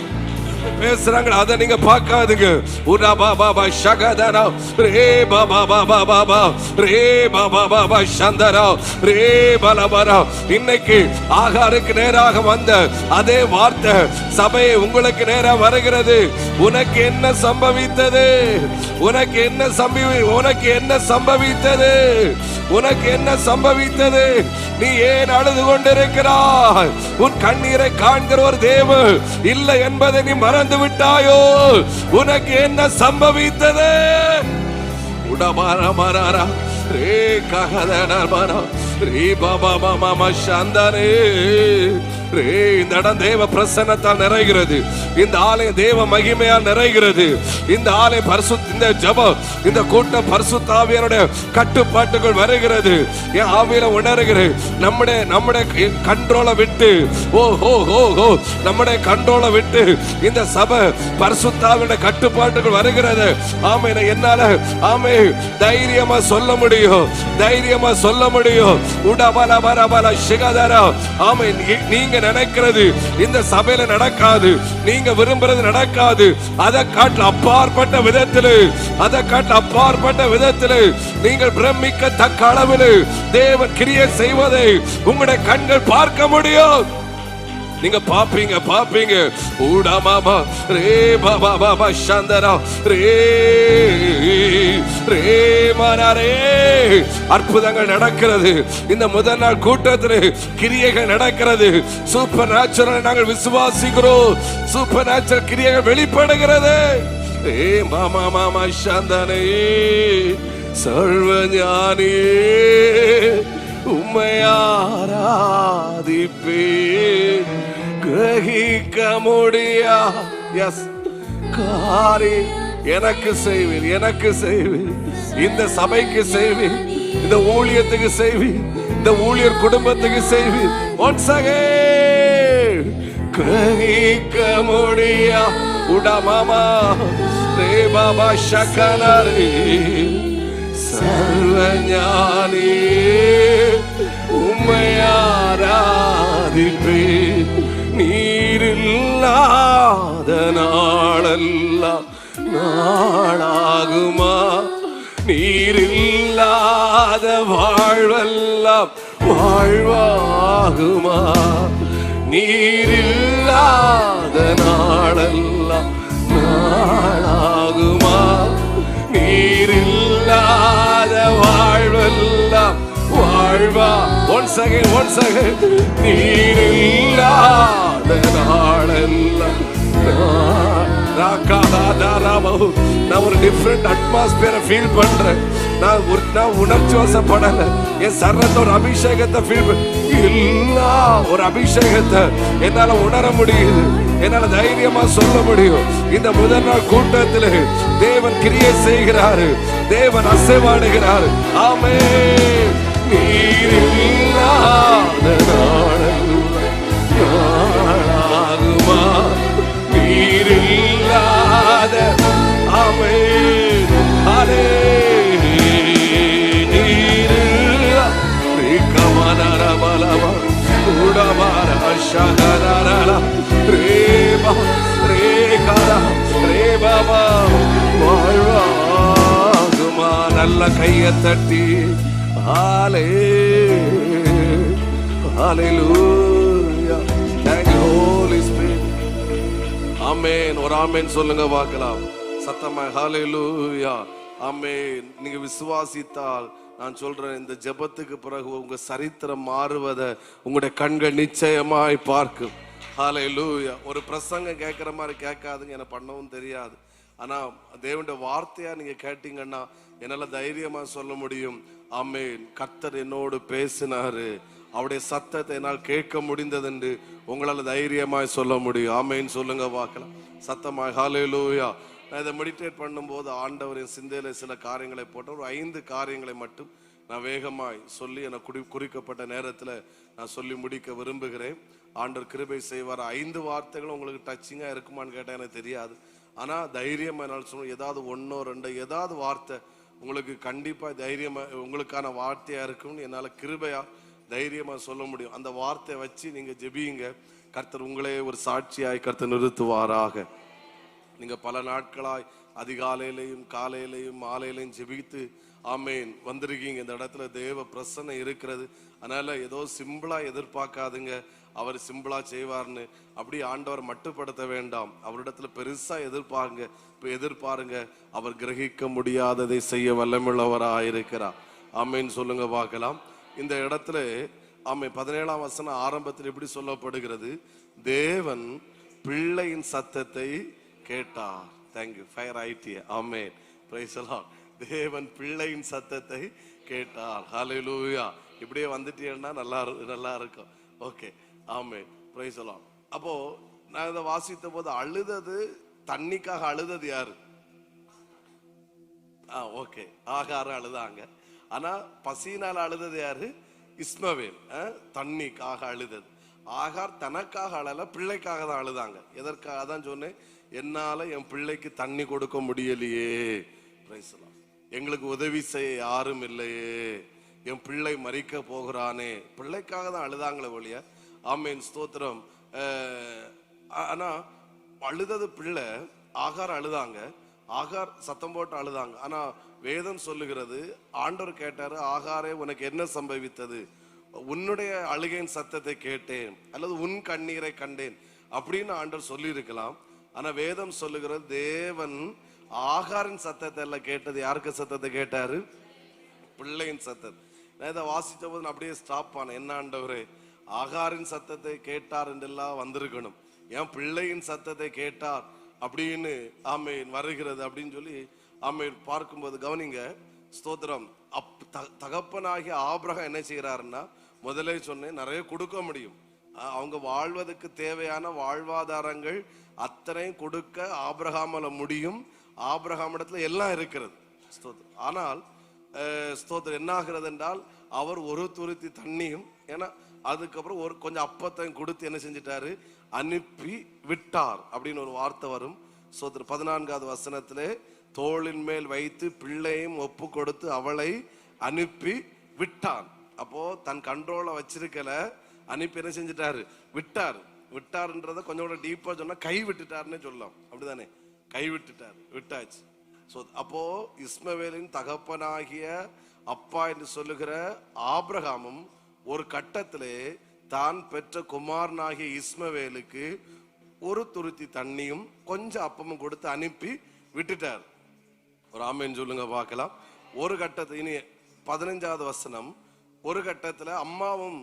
Speaker 3: பேசுறாங்க, அதை நீங்க பார்க்காதுங்க. உடா பாபா ஷகதரா ரே பாபா பாபா பாபா ரே பாபா பாபா சந்தரா ரே பலபரா. இன்னைக்கு ஆகாருக்கு நேராக வந்த அதே வார்த்தை சபையை உங்களுக்கு நேரா வருகிறது. உனக்கு என்ன சம்பவித்தது? உனக்கு என்ன சம்பவித்தது? உனக்கு என்ன சம்பவித்தது? நீ ஏன் அழுது கொண்டிருக்கிறாய்? உன் கண்ணீரை காண்கிற ஒரு தேவன் இல்லை என்பதை நீ மறந்து விட்டாயோ? உனக்கு என்ன சம்பவித்தது? உடமாரா ரே கஹதனமரா ரே பாபா மாமா சந்தனே ரே. இந்த இடம் தேவ பிரசன்னத்தால் நிறைகிறது. இந்த ஆலயம் தேவ மகிமையால் நிறைகிறது. இந்த ஆலயம் இந்த ஜெபம், இந்த கூட்டம் பரிசுத்த ஆவியாருடைய கட்டுப்பாட்டுக்குள் வருகிறது. என் ஆவியில உணர்கிறேன். நம்முடைய கண்ட்ரோலை விட்டு நம்முடைய கண்ட்ரோலை விட்டு இந்த சபை பரிசுத்த ஆவியுடைய கட்டுப்பாட்டுக்குள் வருகிறது. ஆமே, என்னால ஆமே தைரியமா சொல்ல முடியும், தைரியமா சொல்ல முடியும். உடபல பரபல சிகதரா. ஆமே, நீங்க நினைக்கிறது இந்த சபையில நடக்காது, நீங்க விரும்புறது நடக்காது. அதை காட்டில் அப்பாற்பட்ட விதத்தில் நீங்கள் பிரமிக்கத்தக்க அளவில் தேவன் கிரியை செய்வதை உங்களுடைய கண்கள் பார்க்க முடியும். நீங்க பாப்பீங்க. ஊடாமாமா ரே பாபா பாபா சந்தரா ரே ரே மனரே. அற்புதங்கள் நடக்கிறது. இந்த முதல் நாள் கூட்டத்தில் கிரியைகள் நடக்கிறது. சூப்பர் நேச்சுரல் நாங்கள் விசுவாசிக்கிறோம். சூப்பர் நேச்சுரல் கிரியைகள் வெளிப்படுகிறது. ஏ மாமா மாமா சந்தனே சர்வஞானி உம்மை ஆராதிப்பே. கிரகிக்க முடியா காரி எனக்கு செய்வீர். இந்த சபைக்கு செய்வீர், இந்த ஊழியத்துக்கு செய்வீர், இந்த ஊழியர் குடும்பத்துக்கு செய்வீர். once again கிரகிக்க முடியா உடமாமா ரே பாபா சக்கனரே சர்வஞானி உம்மை ஆராதிப்பே. நீரில்லாத நாளெல்லாம் நாளாகுமா? நீரில்லாத வாழ்வெல்லாம் வாழ்வாகுமா? நீரில்லாத நாளெல்லாம் நாளாகுமா? நீரில்லாத வாழ்வெல்லாம் வாழ்வா. once again நீரில்லாத நாளெல்லாம் நான் ஒரு டிஃபரெண்ட் அட்மாஸ்பியரை ஃபீல் பண்றேன். நான் உணர்ச்சி வசப்படல. என் சர்வத்தை ஒரு அபிஷேகத்தை ஃபீல் ஒரு அபிஷேகத்தை என்னால உணர முடியுது. என்னால தைரியமா சொல்ல முடியும். இந்த முதல் நாள் கூட்டத்தில் தேவன் கிரியை செய்கிறாரு, தேவன் அசைவாடுகிறாரு. ஆமே, நீரில்லாத நாளாகுமா? நீரில்லாத ஆமே ஹலே நீரில்லா ரேகமனரமலவ உடமார ஷகரரல ரேபா ரேகரா ரேபாபா வாழ்வாகுமா. நல்ல கையை தட்டி ஹலே ஹalleluya. Thank you Holy Spirit. ஆமென். ஒரு ஆமென் சொல்லுங்க பார்க்கலாம் சத்தமா. ஹalleluya. ஆமென். நீங்க விசுவாசித்தால் நான் சொல்றேன், இந்த ஜெபத்துக்கு பிறகு உங்க சரித்திரம் மாறுவதை உங்களுடைய கண்கள் நிச்சயமாய் பார்க்கும்.
Speaker 1: ஹல்லேலூயா. ஒரு பிரசங்கம் கேட்கிற மாதிரி கேட்காதுங்க, எனக்கு பண்ணவும் தெரியாது. ஆனா தேவனுடைய வார்த்தையா நீங்க கேட்டீங்கன்னா என்னால தைரியமா சொல்ல முடியும், ஆமென், கர்த்தர் என்னோடு பேசினாரு, அவருடைய சத்தத்தை என்னால் கேட்க முடிந்தது என்று உங்களால தைரியமாய் சொல்ல முடியும். ஆமென் சொல்லுங்க பார்க்கலாம் சத்தமாய். ஹல்லேலூயா. நான் இதை மெடிடேட் பண்ணும்போது ஆண்டவரின் சிந்தையில சில காரியங்களை போட்டு ஒரு 5 காரியங்களை மட்டும் நான் வேகமாய் சொல்லி எனக்கு குறிக்கப்பட்ட நேரத்தில் நான் சொல்லி முடிக்க விரும்புகிறேன். ஆண்டவர் கிருபை செய்வார். 5 வார்த்தைகளும் உங்களுக்கு டச்சிங்கா இருக்குமான்னு கேட்டா எனக்கு தெரியாது. ஆனா தைரியமா என்னால் சொல்ல, ஏதாவது 1 2 ஏதாவது வார்த்தை உங்களுக்கு கண்டிப்பா தைரியமா உங்களுக்கான வார்த்தையா இருக்கும்னு என்னால கிருபையா தைரியமா சொல்ல முடியும். அந்த வார்த்தையை வச்சு நீங்க ஜெபியுங்க. கர்த்தர் உங்களே ஒரு சாட்சியாய் கர்த்தர் நிறுத்துவாராக. நீங்க பல நாட்களாய் அதிகாலையிலையும் காலையிலையும் மாலையிலையும் ஜெபித்து ஆமேன் வந்திருக்கீங்க. இந்த இடத்துல தேவ பிரசன்னம் இருக்கிறது. அதனால ஏதோ சிம்பிளா எதிர்பார்க்காதுங்க, அவர் சிம்பிளா செய்வார்னு அப்படி ஆண்டவர் மட்டுப்படுத்த வேண்டாம். அவரிடத்துல பெருசா எதிர்பாருங்க. அவர் கிரகிக்க முடியாததை செய்ய வல்லமுள்ளவராயிருக்கிறார். ஆமேன் சொல்லுங்க பார்க்கலாம். இந்த இடத்துல ஆமே 17ஆம் வசனம் ஆரம்பத்தில் எப்படி சொல்லப்படுகிறது, தேவன் பிள்ளையின் சத்தத்தை கேட்டார். Thank you fire it. Amen praise the Lord. தேவன் பிள்ளையின் சத்தத்தை கேட்டார். ஹல்லேலூயா. இப்படியே வந்துட்டீங்கன்னா நல்லா இருக்கும். Okay amen praise the Lord. அப்போ நான் இதை வாசித்த போது அழுதது தண்ணிக்காக அழுதது யாரு? ஓகே ஆகாரம் அழுதாங்க. ஆனா பசியினால் அழுதது யாரு? இஸ்மவேல். தண்ணிக்காக அழுதது. ஆகார் தனக்காக அழல, பிள்ளைக்காக தான் அழுதாங்க. எதற்காக? அதான் சொன்னேன், என்னால என் பிள்ளைக்கு தண்ணி கொடுக்க முடியலையே, எங்களுக்கு உதவி செய்ய யாரும் இல்லையே, என் பிள்ளை மரிக்க போகிறானே, பிள்ளைக்காக தான் அழுதாங்களே ஒழிய. ஆமேன் ஸ்தோத்திரம். ஆனா அழுதது பிள்ளை. ஆகார் அழுதாங்க, ஆகார் சத்தம் போட்டு அழுதாங்க. ஆனா வேதம் சொல்லுகிறது, ஆண்டவர் கேட்டாரு, ஆகாரே உனக்கு என்ன சம்பவித்தது? உன்னுடைய அழுகையின் சத்தத்தை கேட்டேன், அல்லது உன் கண்ணீரை கண்டேன் அப்படின்னு ஆண்டவர் சொல்லி இருக்கலாம். ஆனா வேதம் சொல்லுகிறது, தேவன் ஆகாரின் சத்தத்தை எல்லாம் கேட்டது. யாருக்கு சத்தத்தை கேட்டாரு? பிள்ளையின் சத்தத்தை. நான் இதை வாசித்த போது நான் அப்படியே ஸ்டாப் ஆனேன். என்ன ஆண்டவரே, ஆகாரின் சத்தத்தை கேட்டார் என்றெல்லாம் வந்திருக்கணும், என் பிள்ளையின் சத்தத்தை கேட்டார் அப்படின்னு ஆமேன் வருகிறது அப்படின்னு சொல்லி ஆமேன் பார்க்கும்போது கவனிங்க ஸ்தோத்திரம். தகப்பனாகிய ஆபிரகாம் என்ன செய்யறாருன்னா, முதலே சொன்னேன், நிறைய கொடுக்க முடியும். அவங்க வாழ்வதற்கு தேவையான வாழ்வாதாரங்கள் அத்தனையும் கொடுக்க ஆபிரகாமால முடியும். ஆபிரகாம் இடத்துல எல்லாம் இருக்கிறது. ஆனால் ஸ்தோத்திரம் என்ன ஆகிறது என்றால், அவர் ஒரு துருத்தி தண்ணியும், ஏன்னா அதுக்கப்புறம் ஒரு கொஞ்சம் அப்பத்தையும் கொடுத்து என்ன செஞ்சிட்டாரு, அனுப்பி விட்டார் அப்படின்னு ஒரு வார்த்தை வரும். ஸ்தோத்திரம் 14வது வசனத்திலே, தோளின் மேல் வைத்து பிள்ளையும் ஒப்பு கொடுத்து அவளை அனுப்பி விட்டான். அப்போ தன் கண்ட்ரோலை வச்சிருக்கல, அனுப்பி என்ன செஞ்சிட்டாரு, விட்டாருன்றத கொஞ்சம் கூட டீப்பா சொன்னா கை விட்டுட்டாருன்னு சொல்லலாம். அப்படிதானே, கை விட்டாச்சு. அப்போ இஸ்மவேலின் தகப்பனாகிய அப்பா என்று சொல்லுகிற ஆபிரகாமும் ஒரு கட்டத்திலே தான் பெற்ற குமாரனாகிய இஸ்மவேலுக்கு ஒரு துருத்தி தண்ணியும் கொஞ்சம் அப்பமும் கொடுத்து அனுப்பி விட்டுட்டார். ஒரு ஆமேன் சொல்லுங்க பார்க்கலாம். ஒரு கட்டத்தில் இனி 15வது வசனம், ஒரு கட்டத்துல அம்மாவும்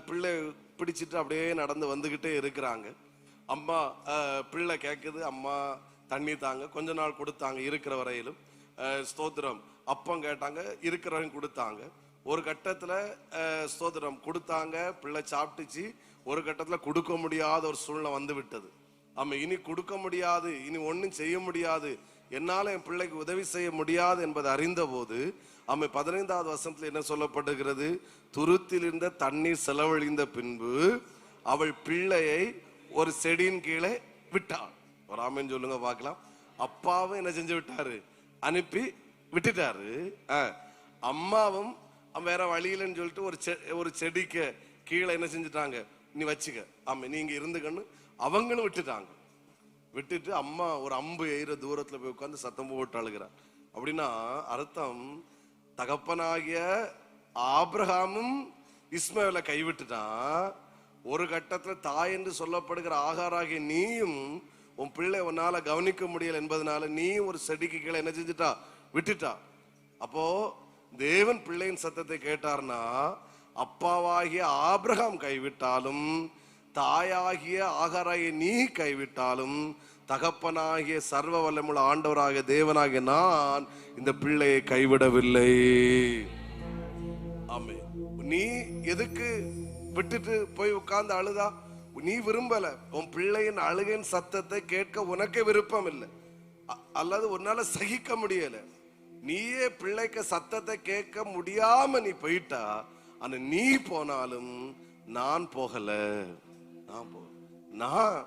Speaker 1: பிள்ளை பிடிச்சிட்டு அப்படியே நடந்து வந்துகிட்டே இருக்கிறாங்க. அம்மா பிள்ளை கேட்குது, அம்மா தண்ணி தாங்க, கொஞ்ச நாள் கொடுத்தாங்க இருக்கிற வரையிலும். ஸ்தோத்திரம் அப்பம் கேட்டாங்க, இருக்கிறவங்க கொடுத்தாங்க. ஒரு கட்டத்துல ஸ்தோத்திரம் கொடுத்தாங்க, பிள்ளை சாப்பிட்டுச்சு. ஒரு கட்டத்துல கொடுக்க முடியாத ஒரு சூழ்நிலை வந்து விட்டது. ஆமா, இனி கொடுக்க முடியாது, இனி ஒன்னும் செய்ய முடியாது, என்னால என் பிள்ளைக்கு உதவி செய்ய முடியாது என்பதை அறிந்த போது ஆமா 15வது வசனத்துல என்ன சொல்லப்படுகிறது, துருத்தில் இருந்த தண்ணீர் செலவழிந்த பின்பு அவள் பிள்ளையை ஒரு செடியின் கீழே விட்டாள். ஒரு ஆமென் சொல்லுங்க பார்க்கலாம். அப்பாவும் என்ன செஞ்சு விட்டாரு, அனுப்பி விட்டுட்டாரு. அம்மாவும் வேற வழியிலன்னு சொல்லிட்டு ஒரு செடிக்கு கீழே என்ன செஞ்சுட்டாங்க, நீ வச்சுக்க, ஆமா நீங்க இருந்துக்கன்னு அவங்களும் விட்டுட்டாங்க. விட்டுட்டு அம்மா ஒரு அம்பு எய்கிற தூரத்துல போய் உட்காந்து சத்தம் போட்டு அழுகிறார். அப்படின்னா அர்த்தம், தகப்பனாகிய ஆபிரகாமும் இஸ்மவேலை கைவிட்டுட்டான். ஒரு கட்டத்துல தாய் என்று சொல்லப்படுகிற ஆகாராகிய நீயும் உன் பிள்ளை உன்னால கவனிக்க முடியல என்பதனால நீயும் ஒரு செடிக்கு கீழே என்ன செஞ்சுட்டா, விட்டுட்டா. அப்போ தேவன் பிள்ளையின் சத்தத்தை கேட்டார்னா, அப்பாவாகிய ஆபிரகாம் கைவிட்டாலும் தாயாகிய ஆகாராயை நீ கைவிட்டாலும் தகப்பனாகிய சர்வ வல்லமுள்ள ஆண்டவராகிய தேவனாகிய நான் இந்த பிள்ளையை கைவிடவில்லை. ஆமே. நீ எதுக்கு விட்டுட்டு போய் உட்கார்ந்து அழுதா? நீ விரும்பல. உன் பிள்ளையின் அழுகையின் சத்தத்தை கேட்க உனக்கே விருப்பம் இல்லை, அல்லது உன்னால சகிக்க முடியல. நீயே பிள்ளைக்கு சத்தத்தை கேட்க முடியாம நீ போயிட்டா, ஆனா நீ போனாலும் நான் போகல. நான்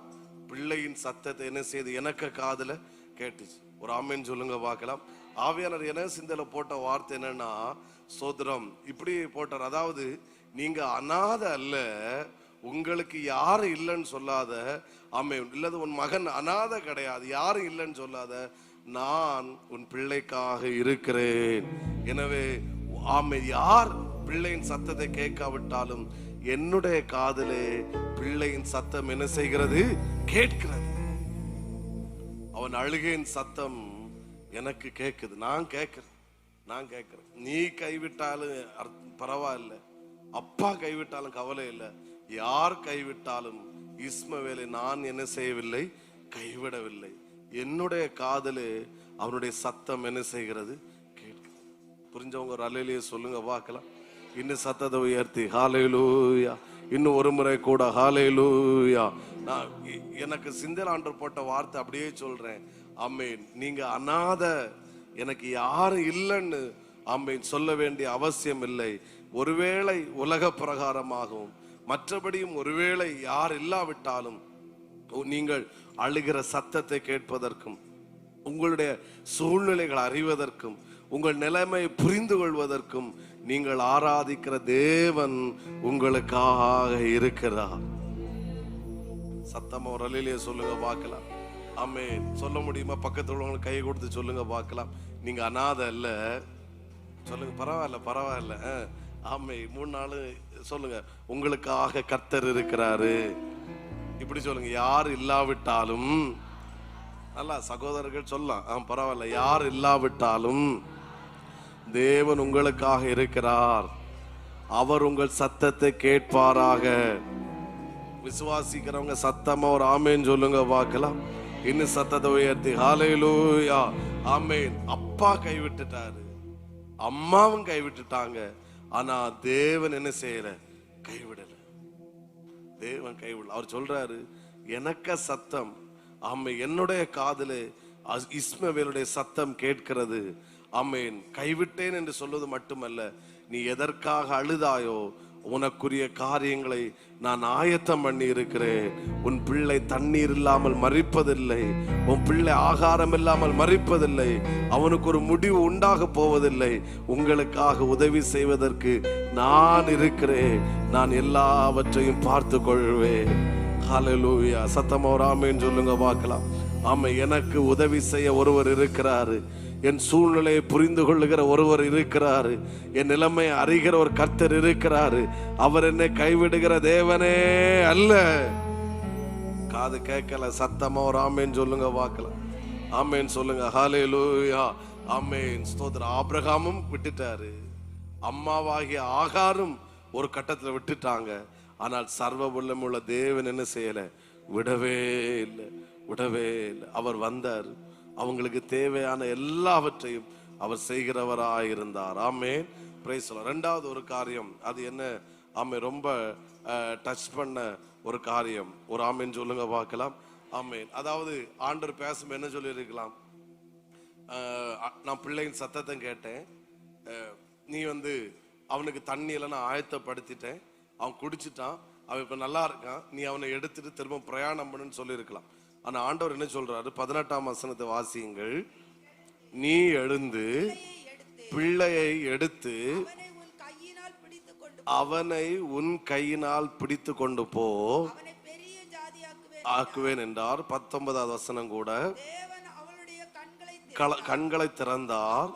Speaker 1: பிள்ளையின் சத்தத்தை என்ன செய்து எனக்கு காதுல கேட்டுச்சு. ஒரு ஆமேன் சொல்லுங்க பார்க்கலாம். ஆவியானவர் என்ன சிந்தல போட்ட வார்த்தை என்னன்னா, சோதரம் இப்படி போட்டார். அதாவது நீங்க அனாதை அல்ல, உங்களுக்கு யாரும் இல்லைன்னு சொல்லாத. ஆமென். இல்லது உன் மகன் அனாதை கிடையாது, யாரும் இல்லைன்னு சொல்லாத. நான் உன் பிள்ளைக்காக இருக்கிறேன். எனவே ஆமென். யார் பிள்ளையின் சத்தத்தை கேட்காவிட்டாலும் என்னுடைய காதிலே பிள்ளையின் சத்தம் என்ன செய்கிறது? கேட்கிறது. அவன் அழுகையின் சத்தம் எனக்கு கேட்குது. நான் கேட்கிறேன். நீ கைவிட்டாலும் பரவாயில்ல, அப்பா கைவிட்டாலும் கவலை இல்லை. யார் கைவிட்டாலும் இஸ்மவேலை நான் என்ன செய்யவில்லை? கைவிடவில்லை. என்னுடைய காதலே அவனுடைய சத்தம் என்ன செய்கிறது? கேட்கிறது. புரிஞ்சவங்க ஒரு அல்லேலூயா சொல்லுங்க பார்க்கலாம். இன்னும் சத்தத்தை உயர்த்தி ஹல்லேலூயா. இன்னும் ஒரு முறை கூட ஹல்லேலூயா. நான் எனக்கு சிந்தல் ஆண்டவர் போட்ட வார்த்தை அப்படியே சொல்றேன். ஆமென். நீங்க அனாதை, எனக்கு யாரும் இல்லைன்னு ஆமென் சொல்ல வேண்டிய அவசியம் இல்லை. ஒருவேளை உலக பிரகாரமாகவும் மற்றபடியும் ஒருவேளை யார் இல்லாவிட்டாலும் நீங்கள் அழுகிற சத்தத்தை கேட்பதற்கும், உங்களுடைய சூழ்நிலைகளை அறிவதற்கும், உங்கள் நிலைமை புரிந்து கொள்வதற்கும் நீங்கள் ஆராதிக்கிற தேவன் உங்களுக்காக இருக்கிறார். சத்தமா ஒரு அல்லேலூயா சொல்லுங்க பார்க்கலாம். ஆமென். சொல்ல முடியுமா? பக்கத்துல உள்ளவங்களுக்கு கை கொடுத்து சொல்லுங்க பார்க்கலாம். நீங்க அனாதை அல்ல. சொல்லுங்க. பரவாயில்ல. ஆமை. 3 நாள் சொல்லுங்க. உங்களுக்காக கர்த்தர் இருக்கிறாரு. இப்படி சொல்லுங்க. யார் இல்லாவிட்டாலும், நல்லா சகோதரர்கள் சொல்லலாம். பரவாயில்ல. யார் இல்லாவிட்டாலும் தேவன் உங்களுக்காக இருக்கிறார். அவர் உங்கள் சத்தத்தை கேட்பாராக. விசுவாசிக்கிறவங்க சத்தமா ஒரு ஆமேன் சொல்லுங்க பார்க்கலாம். இன்னும் சத்தத்தை உயர்த்தி ஹல்லேலூயா. ஆமேன். அப்பா கைவிட்டுட்டாரு, அம்மாவும் கைவிட்டுட்டாங்க. ஆனா தேவன் என்ன செய்யல? கைவிடல. தேவன் கைவிடல. அவர் சொல்றாரு, எனக்கு சத்தம் ஆமை என்னுடைய காதிலே இஸ்மவேலுடைய சத்தம் கேட்கிறது. ஆமேன். கைவிட்டேன் என்று சொல்வது மட்டுமல்ல, நீ எதற்காக அழுதாயோ உனக்குரிய காரியங்களை நான் ஆயத்தம் பண்ணி இருக்கிறேன். உன் பிள்ளை தண்ணீர் இல்லாமல் மரிப்பதில்லை, உன் பிள்ளை ஆகாரம் இல்லாமல் மரிப்பதில்லை, அவனுக்கு ஒரு முடிவு உண்டாக போவதில்லை. உங்களுக்காக உதவி செய்வதற்கு நான் இருக்கிறேன். நான் எல்லாவற்றையும் பார்த்து கொள்வேன். ஹல்லேலூயா. சத்தமா ஒரு ஆமென் சொல்லுங்க பார்க்கலாம். ஆமை. எனக்கு உதவி செய்ய ஒருவர் இருக்கிறாரு. என் சூழ்நிலையை புரிந்து கொள்ளுகிற ஒருவர் இருக்கிறாரு. என் நிலைமை அறிகிற ஒரு கர்த்தர் இருக்கிறாரு. அவர் என்னை கைவிடுகிற தேவனே அல்ல. காது கேட்கல. சத்தமா ஒரு ஆமேன் சொல்லுங்க பார்க்கலாம். ஆமேன் சொல்லுங்க. ஹல்லேலூயா. ஆமேன். ஸ்தோத்திரம். ஆபிரகாமும் விட்டுட்டாரு, அம்மாவாகிய ஆகாரும் ஒரு கட்டத்துல விட்டுட்டாங்க. ஆனால் சர்வ வல்லமையுள்ள தேவன் என்ன செய்யல? விடவே இல்லை. அவர் வந்தார். அவங்களுக்கு தேவையான எல்லாவற்றையும் அவர் செய்கிறவராயிருந்தார். ஆமென். Praise the Lord. இரண்டாவது ஒரு காரியம், அது என்ன? ஆமென். ரொம்ப டச் பண்ண ஒரு காரியம். ஒரு ஆமென் சொல்லுங்க பார்க்கலாம். ஆமென். அதாவது ஆண்டவர் பேசும் என்ன சொல்லி இருக்கலாம்? நான் பிள்ளையின் சத்தத்தை கேட்டேன், நீ அவனுக்கு தண்ணி எல்லாம் நான் ஆயத்தப்படுத்திட்டேன், அவன் குடிச்சிட்டான், அவன் இப்ப நல்லா இருக்கான், நீ அவனை எடுத்துட்டு திரும்ப பிரயாணம் பண்ணுன்னு சொல்லி இருக்கலாம். ஆனா ஆண்டவர் என்ன சொல்றாரு? 18ஆம் வசனத்தை வாசியுங்கள். நீ எழுந்து பிள்ளையை எடுத்து அவனை உன் கையினால் பிடித்து கொண்டு போ, ஆக்குவேன் என்றார். 19ஆவது வசனம் கூட, கண்களை திறந்தார்.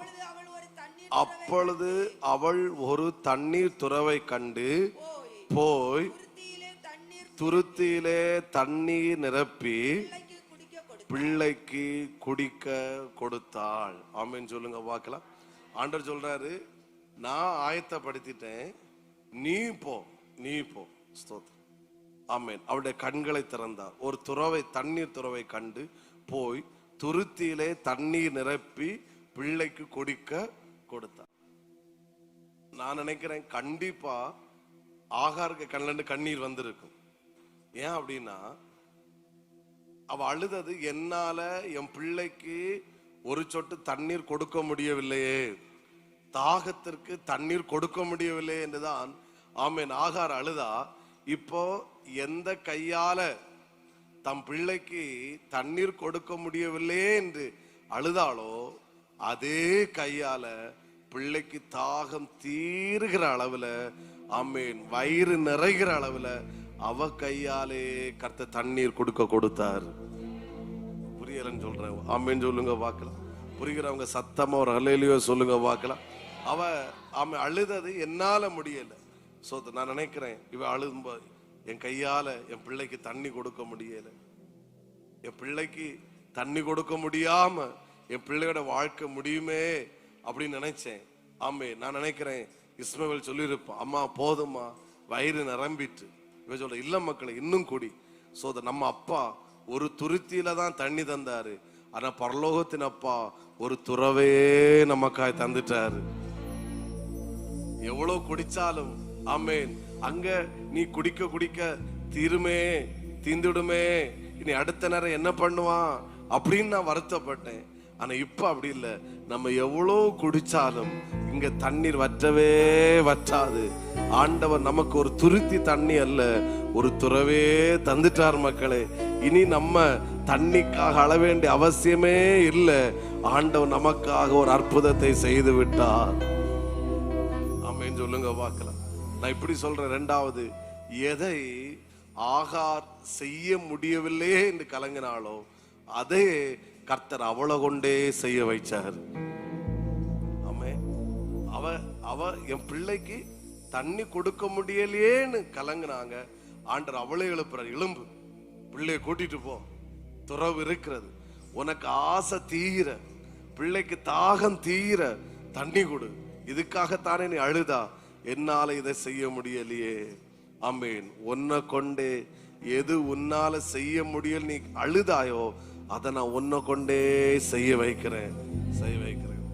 Speaker 1: அப்பொழுது அவள் ஒரு தண்ணீர் துறவை கண்டு போய் துருத்தியிலே தண்ணீர் நிரப்பி பிள்ளைக்கு குடிக்க கொடுத்தாள். ஆமென் சொல்லுங்க பார்க்கலாம். ஆண்டவர் சொல்றாரு, நான் ஆயத்தப்படுத்திட்டேன், நீ போ. ஸ்தோத்திரம். ஆமேன். அவருடைய கண்களை திறந்தார். ஒரு துறவை, தண்ணீர் துறவை கண்டு போய் துருத்தியிலே தண்ணீர் நிரப்பி பிள்ளைக்கு குடிக்க கொடுத்தார். நான் நினைக்கிறேன் கண்டிப்பா ஆகாருக்கு கண்ணிலிருந்து கண்ணீர் வந்திருக்கும். ஏன் அப்படின்னா, அவ அழுதது, என்னால என் பிள்ளைக்கு ஒரு சொட்டு தண்ணீர் கொடுக்க முடியவில்லையே, தாகத்திற்கு தண்ணீர் கொடுக்க முடியவில்லை என்றுதான் ஆமேன் ஆகார் அழுதா. இப்போ எந்த கையால தம் பிள்ளைக்கு தண்ணீர் கொடுக்க முடியவில்லையே என்று அழுதாளோ, அதே கையால பிள்ளைக்கு தாகம் தீருகிற அளவுல, ஆமேன், வயிறு நிறைகிற அளவுல அவ கையாலே கர்த்தர் தண்ணீர் கொடுத்தார். புரியலன்னு சொல்றேன், ஆமேன் சொல்லுங்க பார்க்கலாம். புரிகிறவங்க சத்தமா ஒரு ஹல்லேலூயா சொல்லுங்க பார்க்கலாம். அவ அழுதது என்னால முடியல. சோ நான் நினைக்கிறேன், இவ அழுதும்போது என் கையால என் பிள்ளைக்கு தண்ணி கொடுக்க முடியல, என் பிள்ளைக்கு தண்ணி கொடுக்க முடியாம என் பிள்ளையோட வாழ்க்கை முடியுமே அப்படின்னு நினைச்சேன். ஆமே, நான் நினைக்கிறேன் இஸ்மவேல் சொல்லியிருப்பான், அம்மா போதுமா, வயிறு நிரம்பிட்டு. இவ சொல்ற, இல்ல மக்களை இன்னும் கூடி. சோ நம்ம அப்பா ஒரு துருத்தியில தான் தண்ணி தந்தாரு, ஆனா பரலோகத்தின் அப்பா ஒரு துறவே நமக்காய் தந்துட்டாரு. எவ்வளவு குடிச்சாலும் ஆமேன், அங்க நீ குடிக்க குடிக்க தீருமே, தீந்துடுமே, இனி அடுத்த நேரம் என்ன பண்ணுவான் அப்படின்னு நான் வருத்தப்பட்டேன். ஆனா இப்ப அப்படி இல்லை. நம்ம எவ்வளவு குடிச்சாலும் இங்க தண்ணீர் வற்றவே வற்றாது. ஆண்டவர் நமக்கு ஒரு துருத்தி தண்ணி அல்ல, ஒரு துறவே தந்துட்டார் மக்களே. இனி நம்ம தண்ணிக்காக அழ வேண்டிய அவசியமே இல்லை. ஆண்டவர் நமக்காக ஒரு அற்புதத்தை செய்து விட்டார். ஆமென் சொல்லுங்க பார்க்கலாம். நான் இப்படி சொல்றேன், இரண்டாவது, எதை ஆகார் செய்ய முடியவில்லையே என்று கலங்கினாலோ அதே கர்த்தர் அவளை கொண்டே செய்ய வைச்சார். ஆமென். அவ என் பிள்ளைக்கு தண்ணி கொடுக்க முடியலையேன்னு கலங்கினாங்க. ஆண்டவர் அவளை எழுப்புறார், எழும்பு, பிள்ளைய கூட்டிட்டு போ, துறவு இருக்கிறது, உனக்கு ஆசை தீர, பிள்ளைக்கு தாகம் தீர தண்ணி கொடு. இதுக்காகத்தானே நீ அழுதா, என்னால இதை செய்ய முடியலையே. ஆமென். உன்னை கொண்டே எது உன்னால செய்ய முடியல நீ அழுதாயோ அதை நான் உன்னை கொண்டே செய்ய வைக்கிறேன்.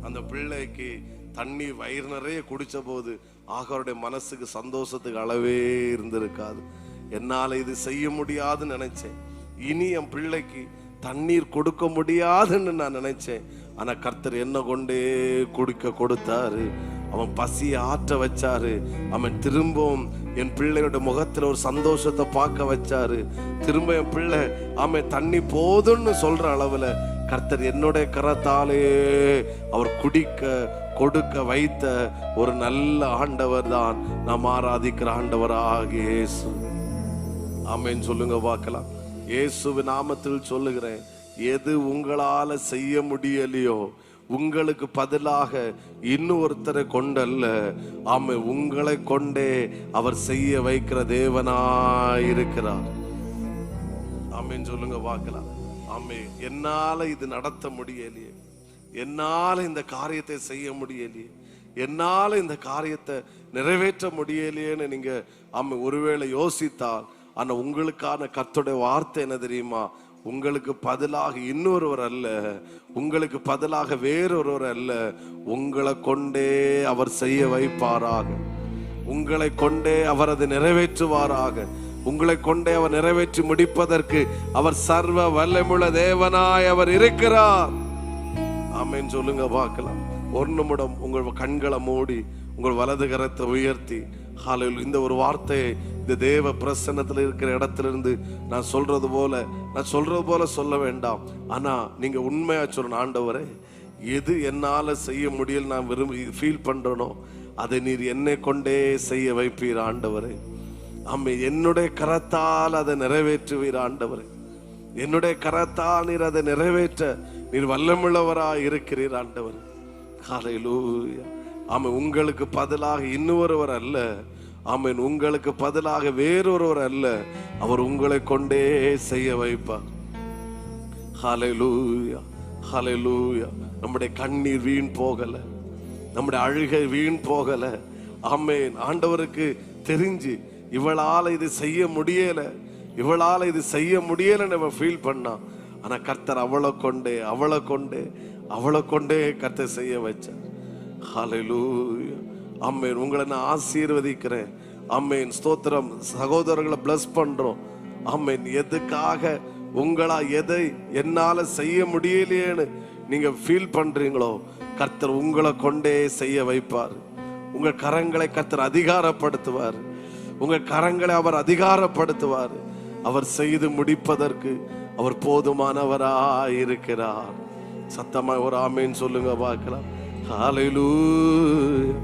Speaker 1: அந்த பிள்ளைக்கு தண்ணி வயிறு நிறைய குடிச்ச போது ஆகாருடைய மனசுக்கு சந்தோஷத்துக்கு அளவே இருந்திருக்காது. என்னால இது செய்ய முடியாதுன்னு நினைச்சேன், இனி என் பிள்ளைக்கு தண்ணீர் கொடுக்க முடியாதுன்னு நான் நினைச்சேன். ஆனா கர்த்தர் என்ன கொண்டே குடிக்க கொடுத்தாரு. அவன் பசியை ஆற்ற வச்சாரு. அவன் திரும்பவும் என் பிள்ளையோட முகத்துல ஒரு சந்தோஷத்தை பார்க்க வச்சாரு. திரும்ப என் பிள்ளை அவன் தண்ணி போதும்னு சொல்ற அளவுல கர்த்தர் என்னுடைய கரத்தாலே அவர் குடிக்க கொடுக்க வைத்த ஒரு நல்ல ஆண்டவர் தான் நாம் ஆராதிக்கிற ஆண்டவராகிய இயேசு. ஆமென் சொல்லுங்க பார்க்கலாம். இயேசுவின் நாமத்தில் சொல்லுகிறேன், எது உங்களால செய்ய முடியலையோ உங்களுக்கு பதிலாக இன்னொருத்தரை கொண்டல்ல, ஆமை உங்களை கொண்டே அவர் செய்ய வைக்கிற தேவனாயிருக்கிறார். ஆமென் சொல்லுங்க பார்க்கலாம். ஆமே, என்னால இது நடத்த முடியலையே, என்னால இந்த காரியத்தை செய்ய முடியலையே, என்னால இந்த காரியத்தை நிறைவேற்ற முடியலையேன்னு நீங்க ஆமை ஒருவேளை யோசித்தால், ஆனா உங்களுக்கான கர்த்தருடைய வார்த்தை என்ன தெரியுமா? உங்களுக்கு பதிலாக இன்னொருவர் அல்ல, உங்களுக்கு பதிலாக வேறொருவர் அல்ல, உங்களை கொண்டே அவர் செய்ய வைப்பாராக, உங்களை கொண்டே அவர் அதை நிறைவேற்றுவாராக, உங்களை கொண்டே அவர் நிறைவேற்றி முடிப்பதற்கு அவர் சர்வ வல்லமுள்ள தேவனாய் அவர் இருக்கிறார். ஆமென் சொல்லுங்க பார்க்கலாம். ஒரு நிமிடம் உங்கள் கண்களை மூடி உங்கள் வலது கரத்தை உயர்த்தி ஹல்லேலூயா, இந்த ஒரு வார்த்தையை இந்த தேவ பிரசன்னத்தில் இருக்கிற இடத்திலிருந்து நான் சொல்றது போல சொல்ல வேண்டாம். ஆனா நீங்க உண்மையா சொல்லணும், ஆண்டவரே எது என்னால செய்ய முடியல நான் விரும்பி ஃபீல் பண்றேனோ அதை நீர் என்னை கொண்டே செய்ய வைப்பீர் ஆண்டவரே. ஆமே, என்னுடைய கரத்தால் அதை நிறைவேற்றுவீர் ஆண்டவரே. என்னுடைய கரத்தால் நீர் அதை நிறைவேற்ற நீர் வல்லமுள்ளவராய் இருக்கிறீர் ஆண்டவரே. ஹல்லேலூயா. ஆமே, உங்களுக்கு பதிலாக இன்னொருவர் அல்ல, ஆமென், உங்களுக்கு பதிலாக வேறொருவர் அல்ல, அவர் உங்களை கொண்டே செய்ய வைப்பார். ஹல்லேலூயா, ஹல்லேலூயா. நம்முடைய கண்ணீர் வீண் போகல, நம்முடைய அழுகை வீண் போகல. ஆமென். ஆண்டவருக்கு தெரிஞ்சு இவளால இது செய்ய முடியல, இவளால இது செய்ய முடியலன்னு அவன் ஃபீல் பண்ணா. ஆனா கர்த்தர் அவளை கொண்டே கர்த்தர் செய்ய வச்சார். ஹல்லேலூயா. ஆமென். உங்களை நான் ஆசீர்வதிக்கிறேன். ஆமென். ஸ்தோத்திரம். சகோதரர்களை பிளஸ் பண்றோம். ஆமென். எதுக்காக எதை என்னால செய்ய முடியலையேன்னு நீங்க ஃபீல் பண்றீங்களோ, கர்த்தர் உங்களை கொண்டே செய்ய வைப்பார். உங்க கரங்களை கர்த்தர் அதிகாரப்படுத்துவார். உங்க கரங்களை அவர் அதிகாரப்படுத்துவார். அவர் செய்து முடிப்பதற்கு அவர் போதுமானவராய் இருக்கிறார். சத்தமா ஒரு ஆமென் சொல்லுங்க பார்க்கலாம். ஹல்லேலூயா.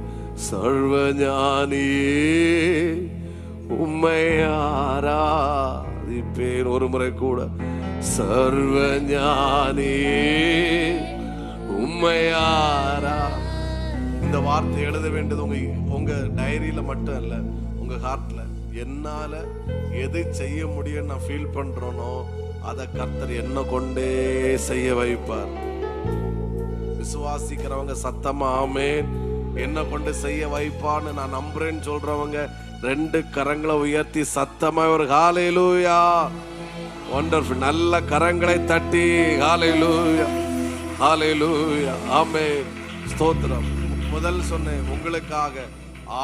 Speaker 1: சர்வஞானியே உம்மை ஆராதிப்பேன். ஒரு முறை கூட. சர்வஞானியே உம்மை இந்த வார்த்தை எழுத வேண்டியது உங்க டைரியில மட்டும் இல்ல, உங்க ஹார்ட்ல. என்னால எதை செய்ய முடியும் நான் ஃபீல் பண்றேனோ அதை கர்த்தர் என்ன கொண்டே செய்ய வைப்பார். விசுவாசிக்கிறவங்க சத்தமா ஆமென். என்ன கொண்டு செய்ய வைப்பான்னு நான் நம்புறேன்னு சொல்றவங்க 2 கரங்களை உயர்த்தி சத்தமா ஒரு ஹல்லேலூயா. வண்டர்ஃபுல். நல்ல கரங்களை தட்டி ஹல்லேலூயா, ஹல்லேலூயா, ஆமென். ஸ்தோத்திரம். முதல் சொன்னேன், உங்களுக்காக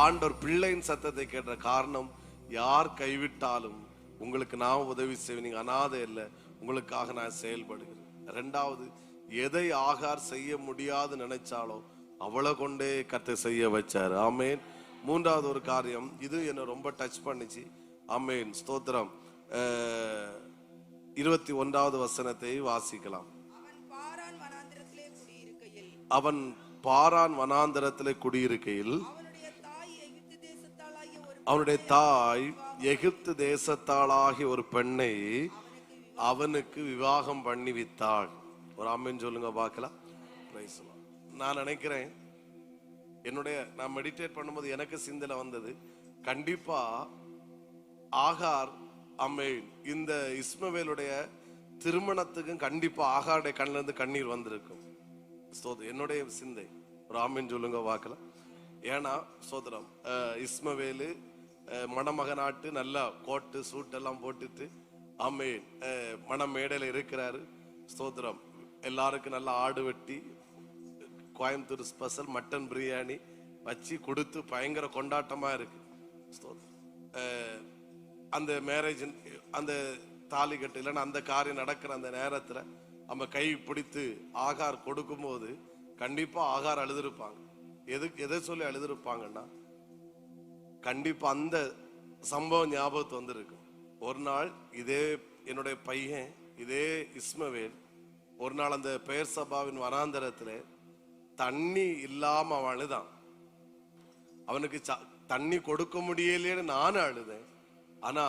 Speaker 1: ஆண்டவர் பிள்ளையின் சத்தத்தை கேட்ட காரணம், யார் கைவிட்டாலும் உங்களுக்கு நான் உதவி செய்வேன், நீங்க அனாதை இல்லை, உங்களுக்காக நான் செயல்படுகிறேன். 2வது, எதை ஆகார் செய்ய முடியாது நினைச்சாலோ அவளை கொண்டே கர்த்தர் செய்ய வச்சாரு. ஆமென். 3வது ஒரு காரியம், இது என்ன ரொம்ப டச் பண்ணிச்சு. ஆமென். ஸ்தோத்திரம். 21வது வசனத்தை வாசிக்கலாம். அவன் பாரான் வனாந்தரத்திலே குடியிருக்கையில் அவனுடைய தாய் எகிப்து தேசத்தாளாகிய ஒரு பெண்ணை அவனுக்கு விவாகம் பண்ணி வித்தாள். ஒரு ஆமென் சொல்லுங்க பார்க்கலாம். நான் நினைக்கிறேன், நான் மெடிடேட் பண்ணும்போது எனக்கு சிந்தனை வந்தது, கண்டிப்பா ஆகார் ஆமென் இந்த இஸ்மவேலுடைய திருமணத்துக்கும் கண்டிப்பா ஆகாருடைய கண்ணில இருந்து கண்ணீர் வந்திருக்கும். என்னுடைய சிந்தை. ஒரு ஆமென் சொல்லுங்க பார்க்கலாம். ஏன்னா சோதரம் இஸ்மவேலு மணமகனாட்டு நல்லா கோட்டு சூட் எல்லாம் போட்டுட்டு ஆமென் மண மேடையில இருக்கிறாரு. ஸ்தோத்திரம். எல்லாருக்கும் நல்லா ஆடு வெட்டி கோயம்புத்தூர் ஸ்பெஷல் மட்டன் பிரியாணி வச்சு கொடுத்து பயங்கர கொண்டாட்டமா இருக்கு. அந்த மேரேஜ் அந்த தாலி கட்டு இல்லைன்னா அந்த காரியம் நடக்கிற அந்த நேரத்துல நம்ம கை பிடித்து ஆகார் கொடுக்கும் போது கண்டிப்பா ஆகார் அழுதுருப்பாங்க. எதை சொல்லி அழுதுருப்பாங்கன்னா, கண்டிப்பா அந்த சம்பவம் ஞாபகத்து வந்திருக்கு. ஒரு நாள் இதே என்னுடைய பையன் இதே இஸ்மவேல் ஒரு நாள் அந்த பெயர் சபாவின் வனாந்தரத்துல தண்ணி இல்லாம அவன் அழுதான். அவனுக்கு தண்ணி கொடுக்க முடியலைன்னு நானும் அழுதேன். ஆனா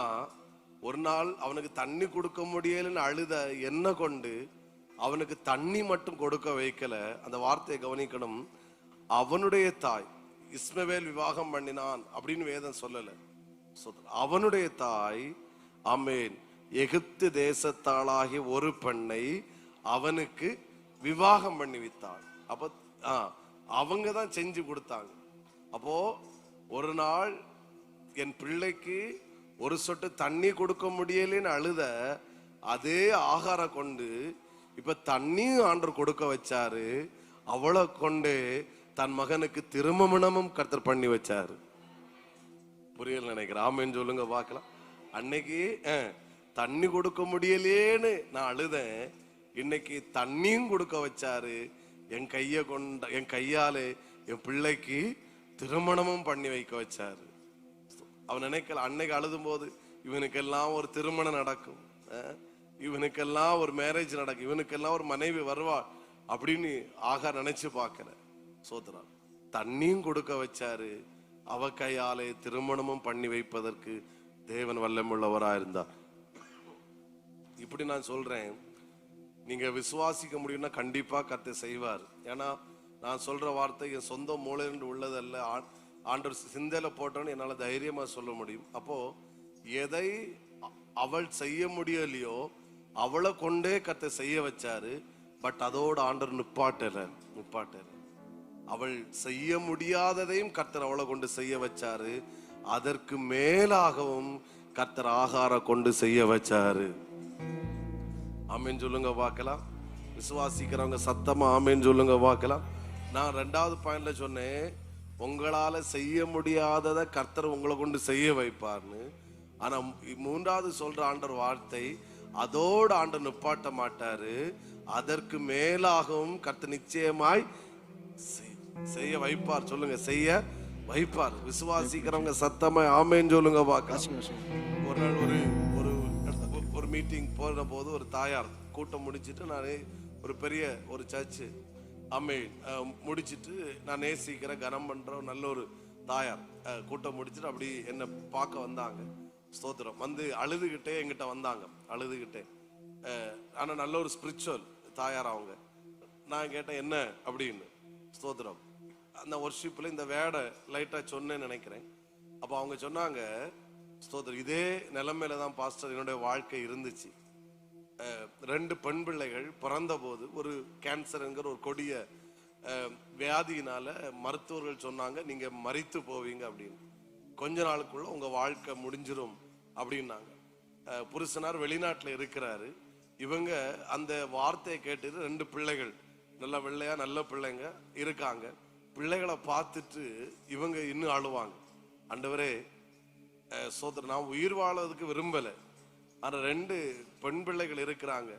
Speaker 1: ஒரு நாள் அவனுக்கு தண்ணி கொடுக்க முடியலன்னு அழுத என்ன கொண்டு அவனுக்கு தண்ணி மட்டும் கொடுக்க வைக்கல. அந்த வார்த்தையை கவனிக்கணும். அவனுடைய தாய் இஸ்மவேல் விவாகம் பண்ணினான் அப்படின்னு வேதம் சொல்லல. அவனுடைய தாய் ஆமென் எகிப்து தேசத்தாளாகிய ஒரு பெண்ணை அவனுக்கு விவாகம் பண்ணி வித்தாள். அப்ப அவங்க தான் செஞ்சு கொடுத்தாங்க. அப்போ ஒரு நாள் என் பிள்ளைக்கு ஒரு சொட்டு தண்ணி கொடுக்க முடியலன்னு அழுத அதே ஆகார கொண்டு இப்ப தண்ணியும் ஆண்டவர் கொடுக்க வச்சாரு. அவளை கொண்டு தன் மகனுக்கு திருமணமும் கர்த்தர் பண்ணி வச்சாரு. புரியல நினைக்கிறேன். ஆமென் சொல்லுங்க பார்க்கலாம். அன்னைக்கு தண்ணி கொடுக்க முடியலேன்னு நான் அழுதேன். இன்னைக்கு தண்ணியும் கொடுக்க வச்சாரு. என் கையாலே என் பிள்ளைக்கு திருமணமும் பண்ணி வைக்க வச்சாரு. அவன் நினைக்கல அன்னைக்கு அழுதும் போது இவனுக்கெல்லாம் ஒரு திருமணம் நடக்கும், இவனுக்கெல்லாம் ஒரு மேரேஜ் நடக்கும், இவனுக்கெல்லாம் ஒரு மனைவி வருவா அப்படின்னு ஆகார் நினைச்சு பார்க்கல. சோதரா தண்ணியும் கொடுக்க வச்சாரு. அவ கையாலே திருமணமும் பண்ணி வைப்பதற்கு தேவன் வல்லமுள்ளவரா இருந்தார். இப்படி நான் சொல்றேன், நீங்க விசுவாசிக்க முடியும்னா கண்டிப்பா கர்த்தர் செய்வார். ஏன்னா நான் சொல்ற வார்த்தை என் சொந்த மூளையிலிருந்து உள்ளதல்ல, ஆண்டவர் சிந்தையில போட்டோன்னு என்னால தைரியமா சொல்ல முடியும். அப்போ எதை அவள் செய்ய முடியலையோ அவளை கொண்டே கர்த்தர் செய்ய வச்சாரு. பட் அதோட ஆண்டவர் நிப்பாட்டல. அவள் செய்ய முடியாததையும் கர்த்தர் அவளை கொண்டு செய்ய வச்சாரு. அதற்கு மேலாகவும் கர்த்தர் ஆகாரம் கொண்டு செய்ய வச்சாரு. ஆமென் சொல்லுங்க பார்க்கலாம். விசுவாசிக்கிறவங்க சத்தமா ஆமென் சொல்லுங்க பார்க்கலாம். நான் 2வது பாயிண்ட்ல சொன்னேன், உங்களால செய்ய முடியாததை கர்த்தர் உங்களை கொண்டு செய்ய வைப்பார்னு. ஆனா 3வது சொல்ற ஆண்டவர் வார்த்தை, அதோட ஆண்டவர் நிப்பாட்ட மாட்டாரு, அதற்கு மேலாகவும் கர்த்தர் நிச்சயமாய் செய்ய வைப்பார். சொல்லுங்க, செய்ய வைப்பார். விசுவாசிக்கிறவங்க சத்தமா ஆமென் சொல்லுங்க பார்க்கலாம். ஒரு நாள் ஒரு மீட்டிங் போன போது ஒரு தாயார் கூட்டம் முடிச்சிட்டு, நானே ஒரு பெரிய ஒரு சர்ச்சு முடிச்சிட்டு, நான் நேசிக்கிற கனம் பண்ற நல்ல ஒரு தாயார் கூட்டம் முடிச்சுட்டு அப்படி என்ன பார்க்க வந்தாங்க. ஸ்தோத்திரம். வந்து அழுதுகிட்டே என்கிட்ட வந்தாங்க, அழுதுகிட்டே. ஆனா நல்ல ஒரு ஸ்பிரிச்சுவல் தாயார் அவங்க. நான் கேட்டேன் என்ன அப்படின்னு. ஸ்தோத்திரம். அந்த ஒர்ஷிப்ல இந்த வேடை லைட்டா சொன்னேன்னு நினைக்கிறேன். அப்ப அவங்க சொன்னாங்க, ஸ்தோத்திரம், இதே நிலைமையில தான் பாஸ்டர் என்னுடைய வாழ்க்கை இருந்துச்சு. 2 பெண் பிள்ளைகள் பிறந்த போது ஒரு கேன்சர்ங்கிற ஒரு கொடிய வியாதியினால மருத்துவர்கள் சொன்னாங்க, நீங்க மரித்து போவீங்க அப்படின்னு. கொஞ்ச நாளுக்குள்ள உங்க வாழ்க்கை முடிஞ்சிரும் அப்படின்னாங்க. புருஷனார் வெளிநாட்டுல இருக்கிறாரு. இவங்க அந்த வார்த்தையை கேட்டு 2 பிள்ளைகள் நல்ல வெள்ளையா நல்ல பிள்ளைங்க இருக்காங்க. பிள்ளைகளை பார்த்துட்டு இவங்க இன்னும் அழுவாங்க, ஆண்டவரே சோதரன், நான் உயிர் வாழ்வதற்கு விரும்பல, ஆனா 2 பெண் பிள்ளைகள் இருக்கிறாங்க,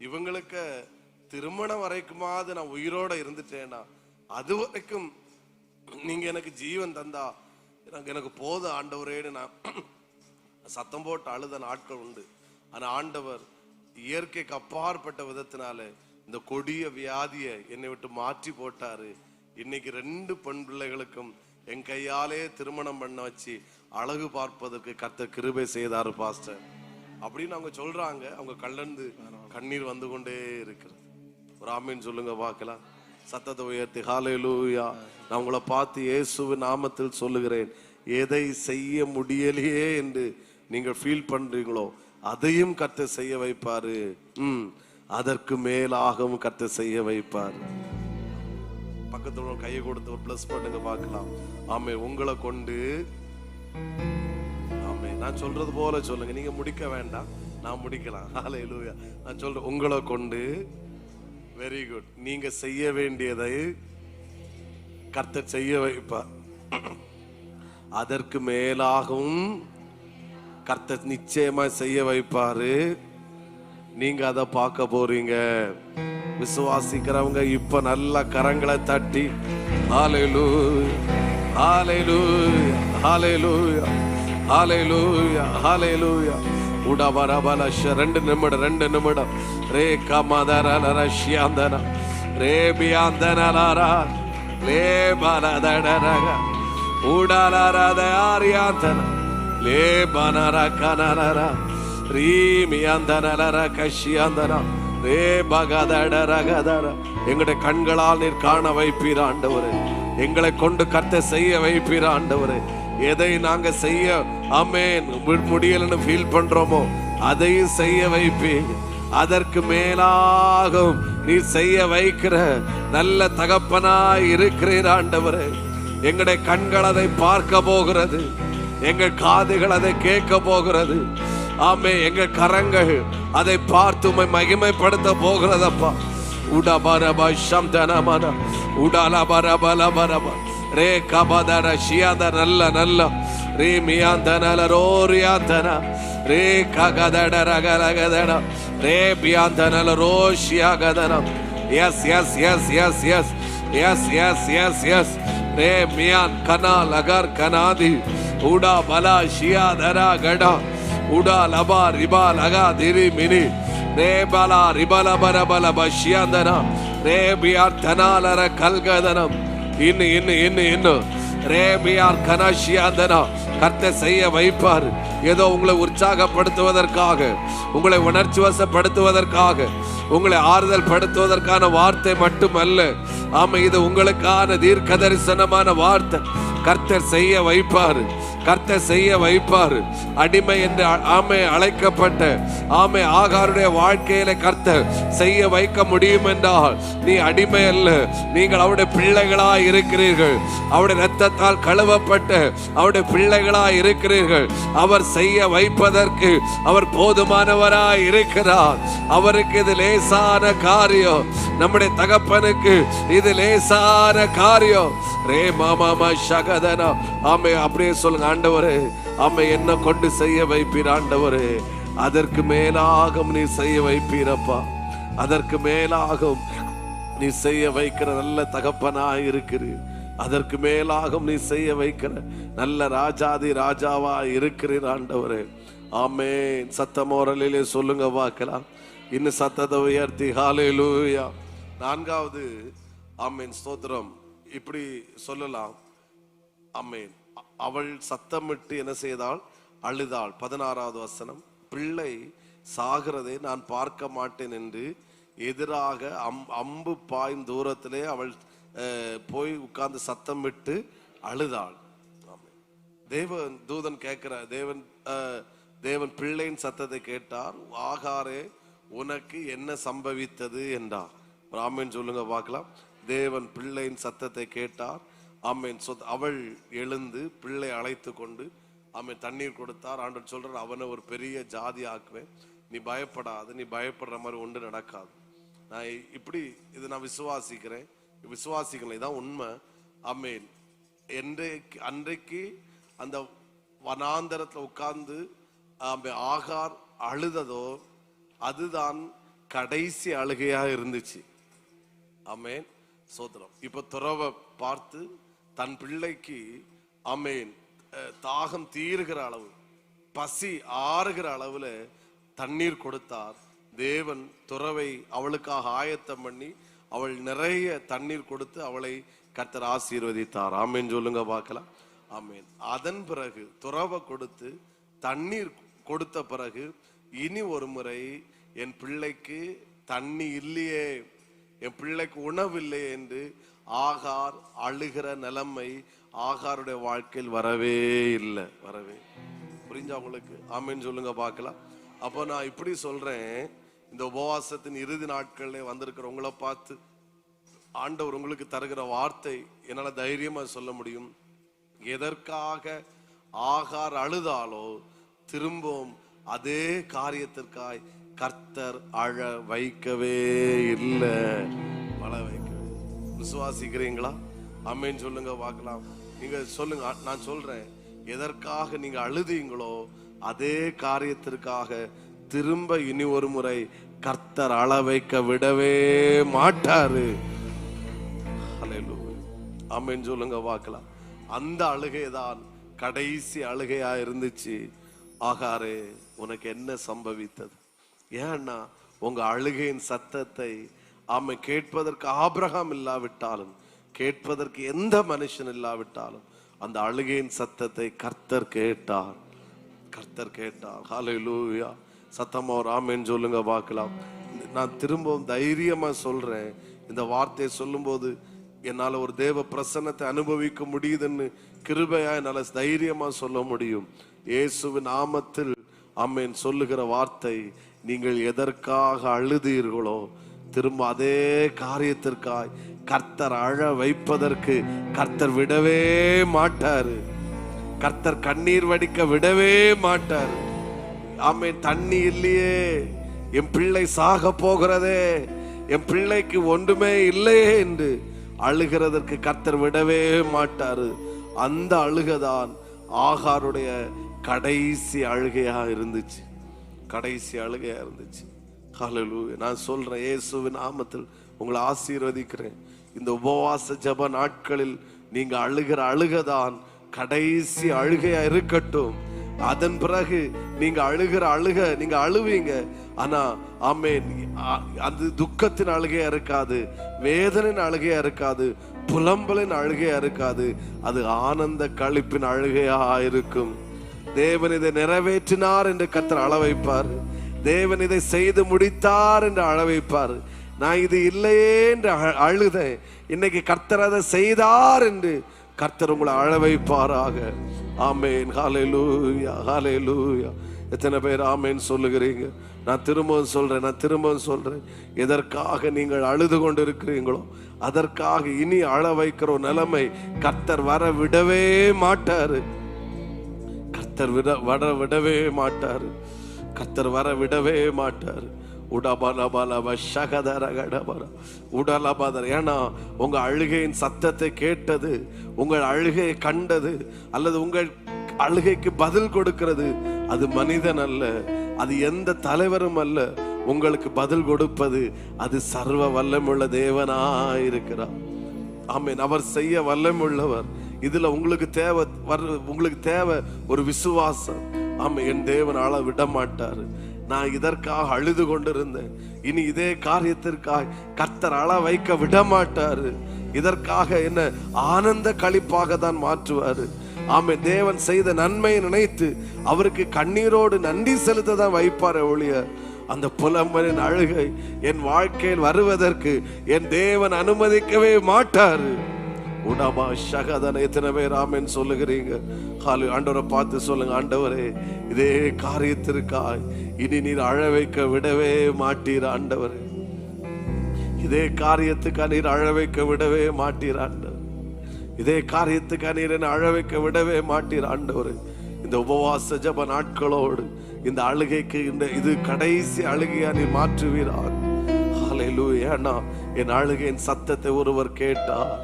Speaker 1: இவங்களுக்கு திருமணம் வரைக்குமாவது நான் உயிரோட இருந்துட்டேன்னா, அது வரைக்கும் நீங்க எனக்கு ஜீவன் தந்தா எனக்கு போதும் ஆண்டவரேன்னு நான் சத்தம் போட்டு அழுத நாட்கள் உண்டு. ஆனா ஆண்டவர் இயற்கைக்கு அப்பாற்பட்ட விதத்தினால இந்த கொடிய வியாதியை என்னை விட்டு மாற்றி போட்டாரு. இன்னைக்கு 2 பெண் பிள்ளைகளுக்கும் என் கையாலே திருமணம் பண்ண வச்சு அழகு பார்ப்பதற்கு கர்த்தர் கிருபை செய்தாரு பாஸ்டர் அப்படின்னு அவங்க சொல்றாங்க. அவங்க கல்லந்து கண்ணீர் வந்து கொண்டே இருக்கிறது. ஒரு ஆமீன் சொல்லுங்க பார்க்கலாம். சத்தத்தை உயர்த்தி ஹல்லேலூயா. நான் உங்களை பார்த்து இயேசுவின் நாமத்தில் சொல்லுகிறேன், எதை செய்ய முடியலையே என்று நீங்கள் ஃபீல் பண்றீங்களோ அதையும் கர்த்தர் செய்ய வைப்பாரு. அதற்கு மேலாகவும் கர்த்தர் செய்ய வைப்பாரு. பக்கத்துல கையை கொடுத்து ஒரு பிளஸ் பண்ணுங்க பார்க்கலாம். ஆமே, உங்களை கொண்டு, ஆமே, நான் சொல்றது போல சொல்லுங்க, நீங்க முடிக்க வேண்டாம், நான் முடிக்கலாம். ஹல்லேலூயா. நான் சொல்றேன், உங்களை கொண்டு, வெரி குட், நீங்க செய்ய வேண்டியதை கர்த்தர் செய்ய வைப்பார். அதற்கு மேலாகவும் கர்த்தர் நிச்சயமா செய்ய வைப்பாரு. நீங்க அதை பார்க்க போறீங்க. விசுவாசிக்கிறவங்க இப்ப நல்ல கரங்களை தட்டி ஹல்லேலூயா, ஹல்லேலூயா, ஹல்லேலூயா, ஹல்லேலூயா, ஹல்லேலூயா. உடபரபல 2 நிமிடம் ரே கமதரல ரஷ்யாந்தன ரே பியாந்தனலரா லே பலதடரக உடலரத ஆரியாந்தன லே பனர கனலரா ரீமியாந்தனலர கஷ்யாந்தன ரே பகதடரகதர. எங்களுடைய கண்களால் நீர் காண வைப்பீர் ஆண்டவரே. எங்களை கொண்டு கர்த்தர் செய்ய வைப்பீர் ஆண்டவரே. எதை நாங்க செய்ய ஆமென் முடியலன்னு ஃபீல் பண்றோமோ அதையும் செய்ய வைப்பீங்க. அதற்கு மேலாகவும் நீ செய்ய வைக்கிற நல்ல தகப்பனாய் இருக்கிறீர் ஆண்டவரே. எங்களுடைய கண்கள் அதை பார்க்க போகிறது, எங்கள் காதுகள் அதை கேட்க போகிறது. ஆமே, எங்கள் கரங்கள் அதை பார்த்து உம்மை மகிமைப்படுத்த போகிறதப்பா. உடபரப சம்தனமன உடலபரபலபரப ரே கபதர ஷியாத நல்ல நல்ல ரே மியாந்தனல ரோரியாந்தன ரே ககதடரகரகதன ரே பியாந்தனல ரோஷியாகதன. Yes yes yes yes yes yes yes yes yes ரே மியான் கனா லகர் கனாதி உடா பலா ஷியாதரா கடா உடா லபா ரிபா லகா திரி மினி ரே பலா ரிபல பரபல பஷ்யாந்தன ரே பியார் தனாலர கல்கதனம். இன்னும் ரேபியார் கனஷியாந்தனா கர்த்தர் செய்ய வைப்பார். ஏதோ உங்களை உற்சாகப்படுத்துவதற்காக, உங்களை உணர்ச்சி வசப்படுத்துவதற்காக, உங்களை ஆறுதல் படுத்துவதற்கான வார்த்தை மட்டுமல்ல. ஆமா, இது உங்களுக்கான தீர்க்க தரிசனமான வார்த்தை. கர்த்தர் செய்ய வைப்பார்.
Speaker 3: கர்த்தர் செய்ய வைப்பார். அடிமை என்று அழைக்கப்பட்ட ஆகாருடைய வாழ்க்கையில கர்த்தர் செய்ய வைக்க முடியும் என்றால் நீ அடிமை அல்ல, நீங்கள் அவருடைய பிள்ளைகளாய் இருக்கிறீர்கள். அவருடைய இரத்தத்தால் கழுவப்பட்ட அவருடைய பிள்ளைகளாய் இருக்கிறீர்கள். அவர் செய்ய வைப்பதற்கு அவர் போதுமானவராய் இருக்கிறார். அவருக்கு இது லேசான காரியம். நம்முடைய தகப்பனுக்கு இது லேசான காரியம். ரே மாமா சகதனா அப்படியே சொல்லுங்க, ஆண்டவரே என்ன கொண்டு செய்ய வைப்பீர் ஆண்டவரே, அதற்கு மேலாகும் நீ செய்ய வைப்பீரப்பா, அதற்கு மேலாகும் நீ செய்ய வைக்கிற நல்ல தகப்பனாய் இருக்கிறீர். அதற்கு மேலாகும் நீ செய்ய வைக்கிற நல்ல ராஜாதி ராஜாவா இருக்கிறீர் ஆண்டவரே. ஆமென். சத்தமோரலிலே சொல்லுங்க பார்க்கலாம். இன்னும் சத்தத்தை உயர்த்தி ஹல்லேலூயா. நான்காவது ஆமென் ஸ்தோத்திரம் இப்படி சொல்லலாம். ஆமென். அவள் சத்தமிட்டு என்ன செய்தாள்? அழுதாள். 16வது வசனம், பிள்ளை சாகிறதை நான் பார்க்க மாட்டேன் என்று எதிராக அம்பு பாயும் தூரத்திலே அவள் போய் உட்கார்ந்து சத்தமிட்டு அழுதாள். தேவன் தூதன் கேட்கிற தேவன் பிள்ளையின் சத்தத்தை கேட்டார். ஆகாரே உனக்கு என்ன சம்பவித்தது என்றார். ஆமென் சொல்லுங்க பார்க்கலாம். தேவன் பிள்ளையின் சத்தத்தை கேட்டார். ஆமென். அவள் எழுந்து பிள்ளை அழைத்து கொண்டு ஆமென் தண்ணீர் கொடுத்தார். ஆண்டவர் சொல்றார், அவனை ஒரு பெரிய ஜாதி ஆக்குவேன், நீ பயப்படாது, நீ பயப்படுற மாதிரி ஒன்று நடக்காது. நான் இப்படி இது நான் விசுவாசிக்கிறேன், விசுவாசிக்கலை தான் உண்மை. ஆமென். அன்றைக்கு அந்த வனாந்தரத்தில் உட்கார்ந்து ஆகார் அழுததோ அதுதான் கடைசி அழுகையா இருந்துச்சு. ஆமென் சோதரம். இப்ப துறவை பார்த்து தன் பிள்ளைக்கு ஆமென் தாகம் தீருகிற அளவு, பசி ஆறுகிற அளவுல தண்ணீர் கொடுத்தார் தேவன். துறவை அவளுக்காக ஆயத்தம் பண்ணி அவள் நிறைய தண்ணீர் கொடுத்து அவளை கர்த்தர் ஆசீர்வதித்தார். ஆமென் சொல்லுங்க பார்க்கலாம். ஆமென். அதன் பிறகு துறவை கொடுத்து தண்ணீர் கொடுத்த பிறகு இனி ஒரு முறை என் பிள்ளைக்கு தண்ணி இல்லையே, என் பிள்ளைக்கு உணவு இல்லையே என்று ஆகார் அழுகிற நிலைமை ஆகாருடைய வாழ்க்கையில் வரவே இல்லை. வரவே புரிஞ்சா உங்களுக்கு? ஆமென் சொல்லுங்க பார்க்கலாம். அப்போ நான் இப்படி சொல்றேன், இந்த உபவாசத்தின் இறுதி நாட்கள்ல வந்திருக்கிற உங்களை பார்த்து ஆண்டவர் உங்களுக்கு தருகிற வார்த்தை என்னால தைரியமா சொல்ல முடியும். எதற்காக ஆகார் அழுதாலோ திரும்பவும் அதே காரியத்திற்காய் கர்த்தர் அழ வைக்கவே இல்லை, அழ வைக்கவே. விசுவாசிக்கிறீங்களா? ஆமென் சொல்லுங்க பார்க்கலாம். நீங்க சொல்லுங்க. நான் சொல்றேன், எதற்காக நீங்க அழுதீங்களோ அதே காரியத்திற்காக திரும்ப இனி ஒரு முறை கர்த்தர் அழ வைக்க விடவே மாட்டாரு. ஆமென் சொல்லுங்க பார்க்கலாம். அந்த அழுகைதான் கடைசி அழுகையா இருந்துச்சு. ஆகாரே உனக்கு என்ன சம்பவித்தது? ஏன்னா உங்க அழுகையின் சத்தத்தை கேட்பதற்கு ஆபிரகாம் இல்லாவிட்டாலும், கேட்பதற்கு எந்த மனுஷன் இல்லாவிட்டாலும் அந்த அழுகையின் சத்தத்தை கர்த்தர் கேட்டார். கர்த்தர் கேட்டார். ஹல்லேலூயா. சத்தமா ஒரு ஆமென் சொல்லுங்க பார்க்கலாம். நான் திரும்பவும் தைரியமா சொல்றேன், இந்த வார்த்தையை சொல்லும் போது என்னால ஒரு தேவ பிரசன்னத்தை அனுபவிக்க முடியுதுன்னு கிருபையா என்னால தைரியமா சொல்ல முடியும். இயேசுவின் நாமத்தில் ஆமென் சொல்லுகிற வார்த்தை, நீங்கள் எதற்காக அழுதீர்களோ திரும்ப அதே காரியத்திற்காய் கர்த்தர் அழ வைப்பதற்கு கர்த்தர் விடவே மாட்டாரு. கர்த்தர் கண்ணீர் வடிக்க விடவே மாட்டார். ஆமென். தண்ணி இல்லையே, என் பிள்ளை சாக போகிறதே, என் பிள்ளைக்கு ஒன்றுமே இல்லையே என்று அழுகிறதற்கு கர்த்தர் விடவே மாட்டாரு. அந்த அழுகைதான் ஆகாருடைய கடைசி அழுகையா இருந்துச்சு. கடைசி அழுகையா இருந்துச்சு. ஹல்லேலூயா. நான் சொல்றேன், இயேசுவின் நாமத்தில் உங்களை ஆசீர்வதிக்கிறேன். இந்த உபவாச ஜெப நாட்களில் நீங்க அழுகிற அழுகைதான் கடைசி அழுகையா இருக்கட்டும். அதன் பிறகு நீங்க அழுகிற அழுக நீங்க அழுவீங்க. ஆனா ஆமென், அது துக்கத்தின் அழுகையா இருக்காது, வேதனின் அழுகையா இருக்காது, புலம்பலின் அழுகையா இருக்காது. அது ஆனந்த களிப்பின் அழுகையா இருக்கும். தேவன் இதை நிறைவேற்றினார் என்று கர்த்தர் அழ வைப்பார். தேவன் இதை செய்து முடித்தார் என்று அழ வைப்பார். நான் இது இல்லையே என்று அழுதேன், இன்னைக்கு கர்த்தர் அதை செய்தார் என்று கர்த்தர் உங்களை அழ வைப்பாராக.
Speaker 1: ஆமென். ஹalleluya, ஹalleluya. எத்தனை பேர் ஆமென் சொல்லுகிறீங்க? நான் திரும்பவும் சொல்றேன், எதற்காக நீங்கள் அழுது கொண்டு இருக்கிறீங்களோ அதற்காக இனி அழ வைக்கிற நிலைமை கர்த்தர் வர விடவே மாட்டாரு. கர்த்தர் வர விடவே மாட்டாரு. கர்த்தர் வர விடவே மாட்டாரு. ஏன்னா உங்க அழுகையின் சத்தத்தை கேட்டது, உங்கள் அழுகையை கண்டது, அல்லது உங்கள் அழுகைக்கு பதில் கொடுக்கிறது அது மனிதன் அல்ல, அது எந்த தலைவரும் அல்ல. உங்களுக்கு பதில் கொடுப்பது அது சர்வ வல்லமுள்ள தேவனாயிருக்கிறார். ஆமென். அவர் செய்ய வல்லமுள்ளவர். இதுல உங்களுக்கு தேவை ஒரு விசுவாசம். ஆமென். என் தேவன் ஆள விட மாட்டாரு. நான் இதற்காக அழுது கொண்டிருந்தேன், இனி இதே காரியத்திற்காக கர்த்தர் அழ வைக்க விட மாட்டாரு. இதற்காக என்ன ஆனந்த களிப்பாக தான் மாற்றுவாரு. ஆமென். தேவன் செய்த நன்மையை நினைத்து அவருக்கு கண்ணீரோடு நன்றி செலுத்த தான் வைப்பாரு ஒழிய அந்த புலம்பலின் அழுகை என் வாழ்க்கையில் வருவதற்கு என் தேவன் அனுமதிக்கவே மாட்டாரு. உடமா சகதன. எத்தனை பேர் ஆமென் சொல்லுகிறீங்க? ஆண்டவரை பார்த்து சொல்லுங்க, ஆண்டவரே இதே காரியத்திற்காய் இனி நீர் அழ வைக்க விடவே மாட்டீர் ஆண்டவரே. இதே காரியத்துக்காக நீர் அழ வைக்க விடவே மாட்டீர் ஆண்டவர். இதே காரியத்துக்காக நீர் என்ன அழ வைக்க விடவே மாட்டீர் ஆண்டவர். இந்த உபவாச ஜப நாட்களோடு இந்த அழுகைக்கு இது கடைசி அழுகையா நீர் மாற்றுவீராக. ஹல்லேலூயா. என் அழுகையின் சத்தத்தை ஒருவர் கேட்டார்.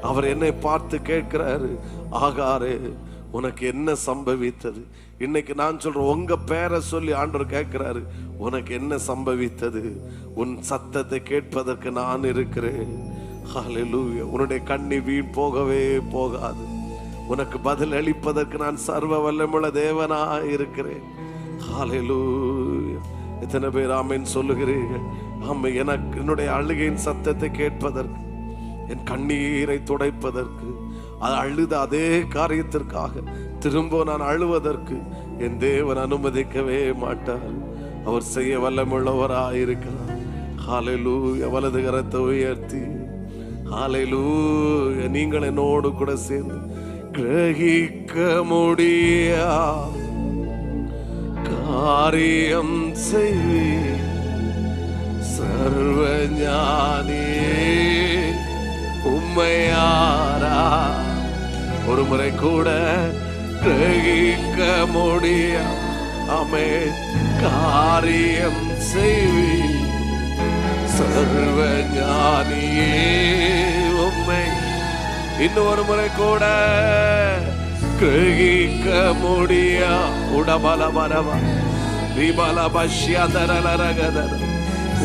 Speaker 1: அவர் என்னை பார்த்து கேட்கிறாரு, ஆகாரே உனக்கு என்ன சம்பவித்தது? இன்னைக்கு நான் சொல்றேன், உங்க பேரை சொல்லி ஆண்டவர் கேட்கிறாரு, உனக்கு என்ன சம்பவித்தது? உன் சத்தத்தை கேட்பதற்கு நான் இருக்கிறேன். ஹல்லேலூயா. உன்னுடைய கண்ணீர் வீண் போகவே போகாது. உனக்கு பதில் அளிப்பதற்கு நான் சர்வ வல்லமுள்ள தேவனாய் இருக்கிறேன். ஹல்லேலூயா. எத்தனை பேர் ஆமென் சொல்லுகிறீர்கள்? ஆமை. எனக்கு என்னுடைய அழுகையின் சத்தத்தை கேட்பதற்கு, என் கண்ணீரை துடைப்பதற்கு, அது அழுத அதே காரியத்திற்காக திரும்ப நான் அழுவதற்கு என் தேவன் அனுமதிக்கவே மாட்டார். அவர் செய்ய வல்லமுள்ளவராயிருக்கிறார். ஹல்லேலூயா. வலது கரத்தை உயர்த்தி ஹல்லேலூயா. நீங்கள் என்னோடு கூட சேர்ந்து கிரகிக்க முடியா காரியம் செய்வீர் சர்வ ஞானியே உம்மையாரா. ஒரு முறை கூட கிரகிக்க முடியா ஆமென் காரியம் செய்வீர் சர்வ ஞானியே உம்மை. இன்னொரு முறை கூட கிரகிக்க முடியா உடபல மரவா விபல பஷ்யதரலரகதர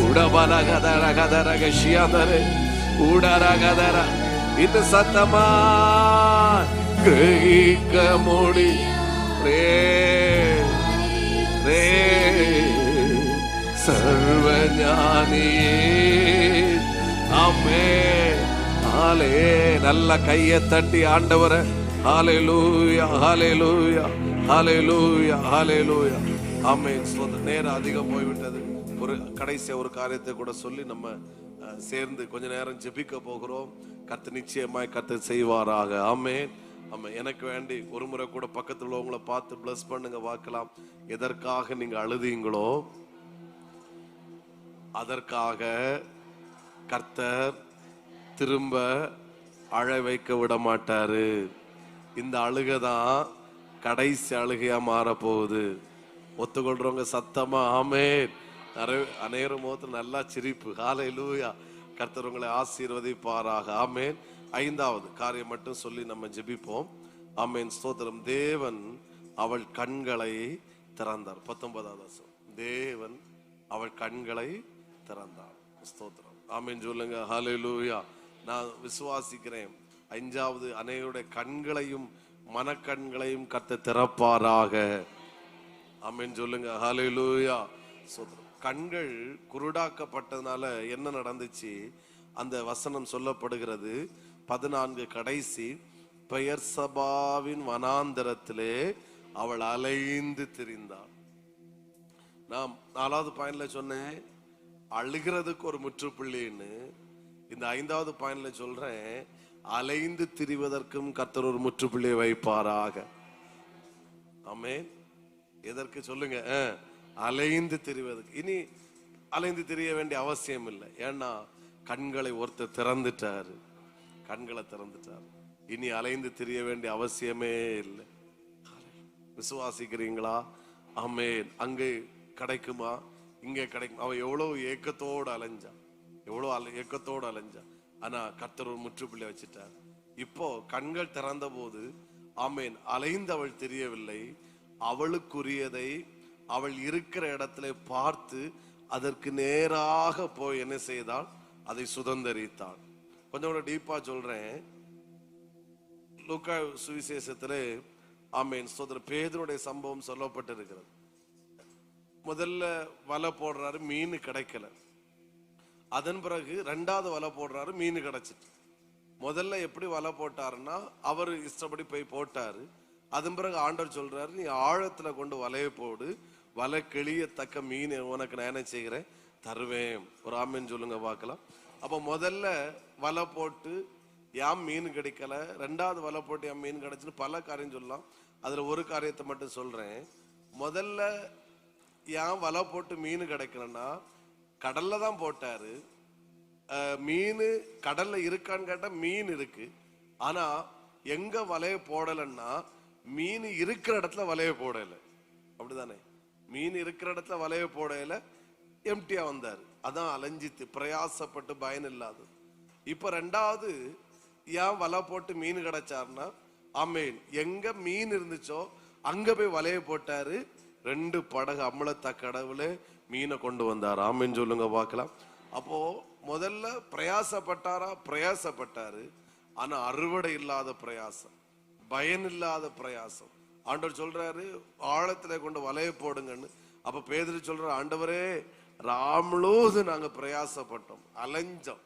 Speaker 1: உடபலகதரகதரகஷ்யதரே உடரகதர. இது சத்தமா கிரகிக்க முடி ரே ரே சர்வ ஞானியே ஆமென். ஹாலே. நல்ல கையை தட்டி ஆண்டவரை ஹல்லேலூயா ஹல்லேலூயா ஹல்லேலூயா ஹல்லேலூயா ஆமென். நேரம் அதிகம் போய்விட்டது. ஒரு கடைசியா ஒரு காரியத்தை கூட சொல்லி நம்ம சேர்ந்து கொஞ்ச நேரம் ஜெபிக்க போகிறோம். கர்த்தர் நிச்சயமாய் கர்த்தர் செய்வாராக. ஆமென். ஆமென். எனக்கு வேண்டி ஒரு முறை கூட பக்கத்துல உள்ளவங்களை பார்த்து பிளஸ் பண்ணுங்க பார்க்கலாம். எதற்காக நீங்க அழுதீங்களோ அதற்காக கர்த்தர் திரும்ப அழ வைக்க விட மாட்டாரு. இந்த அழுகைதான் கடைசி அழுகையா மாற போகுது. ஒத்துக்கொள்றவங்க சத்தமா ஆமென். அநேகம் முகத்தில் நல்லா சிரிப்பு. ஹல்லேலூயா. கர்த்தர் உங்களை ஆசீர்வதிப்பாராக. ஆமென். ஐந்தாவது காரியம் மட்டும் சொல்லி நம்ம ஜெபிப்போம். ஆமென். ஸ்தோத்திரம். தேவன் அவள் கண்களை திறந்தார். 19வது வசனம். தேவன் அவள் கண்களை திறந்தார். ஸ்தோத்திரம். ஆமென் சொல்லுங்க. ஹல்லேலூயா. நான் விசுவாசிக்கிறேன், 5வது அநேகருடைய கண்களையும் மனக்கண்களையும் கர்த்தர் திறப்பாராக. ஆமென் சொல்லுங்க. ஹல்லேலூயா. கண்கள் குருடாக்கப்பட்டதுனால என்ன நடந்துச்சு? அந்த வசனம் சொல்லப்படுகிறது 14 கடைசி, பெயர்சபாவின் வனாந்தரத்திலே அவள் அலைந்து திரிந்தாள். நான் 4வது பாயிண்ட்ல சொன்னேன் அழுகிறதுக்கு ஒரு முற்றுப்புள்ளின்னு. இந்த 5வது பாயிண்ட்ல சொல்றேன் அலைந்து திரிவதற்கும் கர்த்தர் ஒரு முற்றுப்புள்ளியை வைப்பாராக. ஆமென். எதற்கு சொல்லுங்க? அலைந்து திரிவதற்கு. இனி அலைந்து திரிய வேண்டிய அவசியம் இல்லை. ஏன்னா கண்களை ஒருத்தர் திறந்துட்டாரு, கண்களை திறந்துட்டாரு. இனி அலைந்து திரிய வேண்டிய அவசியமே இல்லை. விசுவாசிக்கிறீங்களா? ஆமென். அங்கே கிடைக்குமா, இங்கே கிடைக்கும். அவன் எவ்வளவு ஏக்கத்தோடு அலைஞ்சான், எவ்வளவு ஏக்கத்தோடு அலைஞ்சான். ஆனா கர்த்தர் ஒரு முற்றுப்புள்ளி வச்சுட்டார். இப்போ கண்கள் திறந்த போது ஆமென், அலைந்தவள் தெரியவில்லை. அவளுக்குரியதை அவள் இருக்கிற இடத்துல பார்த்து அதற்கு நேராக போய் என்ன செய்தாள்? அதை சுதந்தரித்தாள். கொஞ்சம் கூட டீப்பா சொல்றேன். லூக்கா சுவிசேஷத்திலே ஆமென் சோதர பேதுருடைய சம்பவம் சொல்லப்பட்டிருக்கிறது. முதல்ல வலை போடுறாரு, மீன் கிடைக்கல. அதன் பிறகு ரெண்டாவது வலை போடுறாரு, மீன் கிடைச்சிட்டு. முதல்ல எப்படி வலை போட்டாருன்னா அவர் இஷ்டப்படி போய் போட்டாரு. அதன் பிறகு ஆண்டவர் சொல்றாரு, நீ ஆழத்துல கொண்டு வலையை போடு, வலை கிளியத்தக்க மீன் உனக்கு நான் என்ன செய்கிறேன்? தருவேன். ஒரு ஆமென் சொல்லுங்க பார்க்கலாம். அப்ப முதல்ல வலை போட்டு யாம் மீன் கிடைக்கல, ரெண்டாவது வலை போட்டு யாம் மீன் கிடைச்சுன்னு பல காரியம் சொல்லலாம். அதுல ஒரு காரியத்தை மட்டும் சொல்றேன். முதல்ல ஏன் வலை போட்டு மீன் கிடைக்கலன்னா கடல்ல தான் போட்டாரு. மீன் கடல்ல இருக்கான்னு கேட்டா மீன் இருக்கு. ஆனா எங்க வலைய போடலன்னா மீன் இருக்கிற இடத்துல வலைய போடல. அப்படிதானே? மீன் இருக்கிற இடத்துல வலைய போடல, எம்டியா வந்தாரு. அதான் அலைஞ்சித்து பிரயாசப்பட்டு பயன் இல்லாது. இப்ப ரெண்டாவது ஏன் வலை போட்டு மீன் கிடைச்சாருன்னா ஆமென், எங்க மீன் இருந்துச்சோ அங்க போய் வலைய போட்டாரு. 2 படகு அம்மளத்த கடவுளே மீனை கொண்டு வந்தார். ஆமென் சொல்லுங்க பார்க்கலாம். அப்போ முதல்ல பிரயாசப்பட்டாரா? பிரயாசப்பட்டாரு. ஆனா அறுவடை இல்லாத பிரயாசம், பயன் இல்லாத பிரயாசம். ஆண்டவர் சொல்றாரு ஆழத்துல கொண்டு வலைய போடுங்கன்னு. அப்ப பேதுரு சொல்றாரு, ஆண்டவரே ராமுழுது நாங்க பிரயாசப்பட்டோம், அலைஞ்சோம்,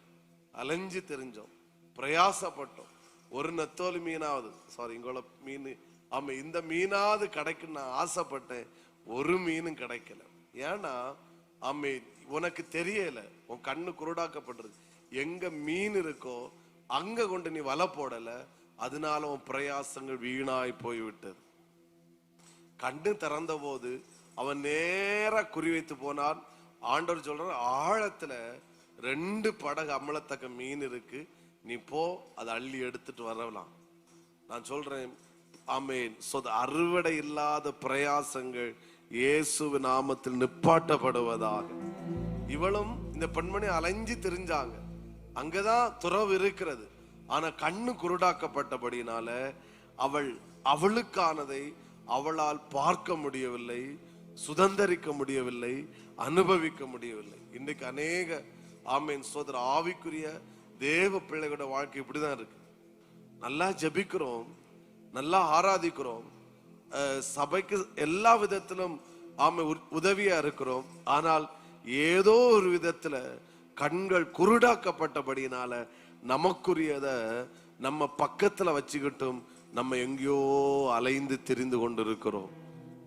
Speaker 1: அலைஞ்சு தெரிஞ்சோம், பிரயாசப்பட்டோம். ஒரு நெத்தோலி மீனாவது, சாரி இங்கோல மீன், ஆமா இந்த மீனாவது கிடைக்கும் நான் ஆசைப்பட்டேன், ஒரு மீனும் கிடைக்கல. ஏன்னா ஆமே உனக்கு தெரியல, உன் கண்ணு குருடாக்கப்பட்டிருக்கு. எங்க மீன் இருக்கோ அங்க கொண்டு நீ வலை போடல, அதனால உன் பிரயாசங்கள் வீணாய் போய்விட்டது. கண்ணு திறந்த போது அவன் நேரா குறிவைத்து போனான். ஆண்டவர் சொல்ற ஆழத்துல 2 படகு அம்மளத்தக்க மீன் இருக்கு, நீ போ அதை அள்ளி எடுத்துட்டு வரலாம். நான் சொல்றேன் ஆமென். அறுவடை இல்லாத பிரயாசங்கள் இயேசு நாமத்தில் நிப்பாட்டப்படுவதாக. இவளும் இந்த பெண்மணி அலைஞ்சு திரிஞ்சாங்க, அங்கதான் துறவு இருக்கிறது. ஆனா கண்ணு குருடாக்கப்பட்டபடினால அவளுக்கானதை அவளால் பார்க்க முடியவில்லை, சுதந்தரிக்க முடியவில்லை, அனுபவிக்க முடியவில்லை. இன்றைக்கு அநேக ஆமென் சோதர ஆவிக்குரிய தேவ பிள்ளைகளோட வாழ்க்கை இப்படிதான் இருக்கு. நல்லா ஜெபிக்கிறோம், நல்லா ஆராதிக்கிறோம், சபைக்கு எல்லா விதத்திலும் ஆமை உதவியா இருக்கிறோம். ஆனால் ஏதோ ஒரு விதத்துல கண்கள் குருடாக்கப்பட்டபடினால நமக்குரியத நம்ம பக்கத்துல வச்சுக்கிட்டும் நம்ம எங்கேயோ அலைந்து திரிந்து கொண்டிருக்கிறோம்,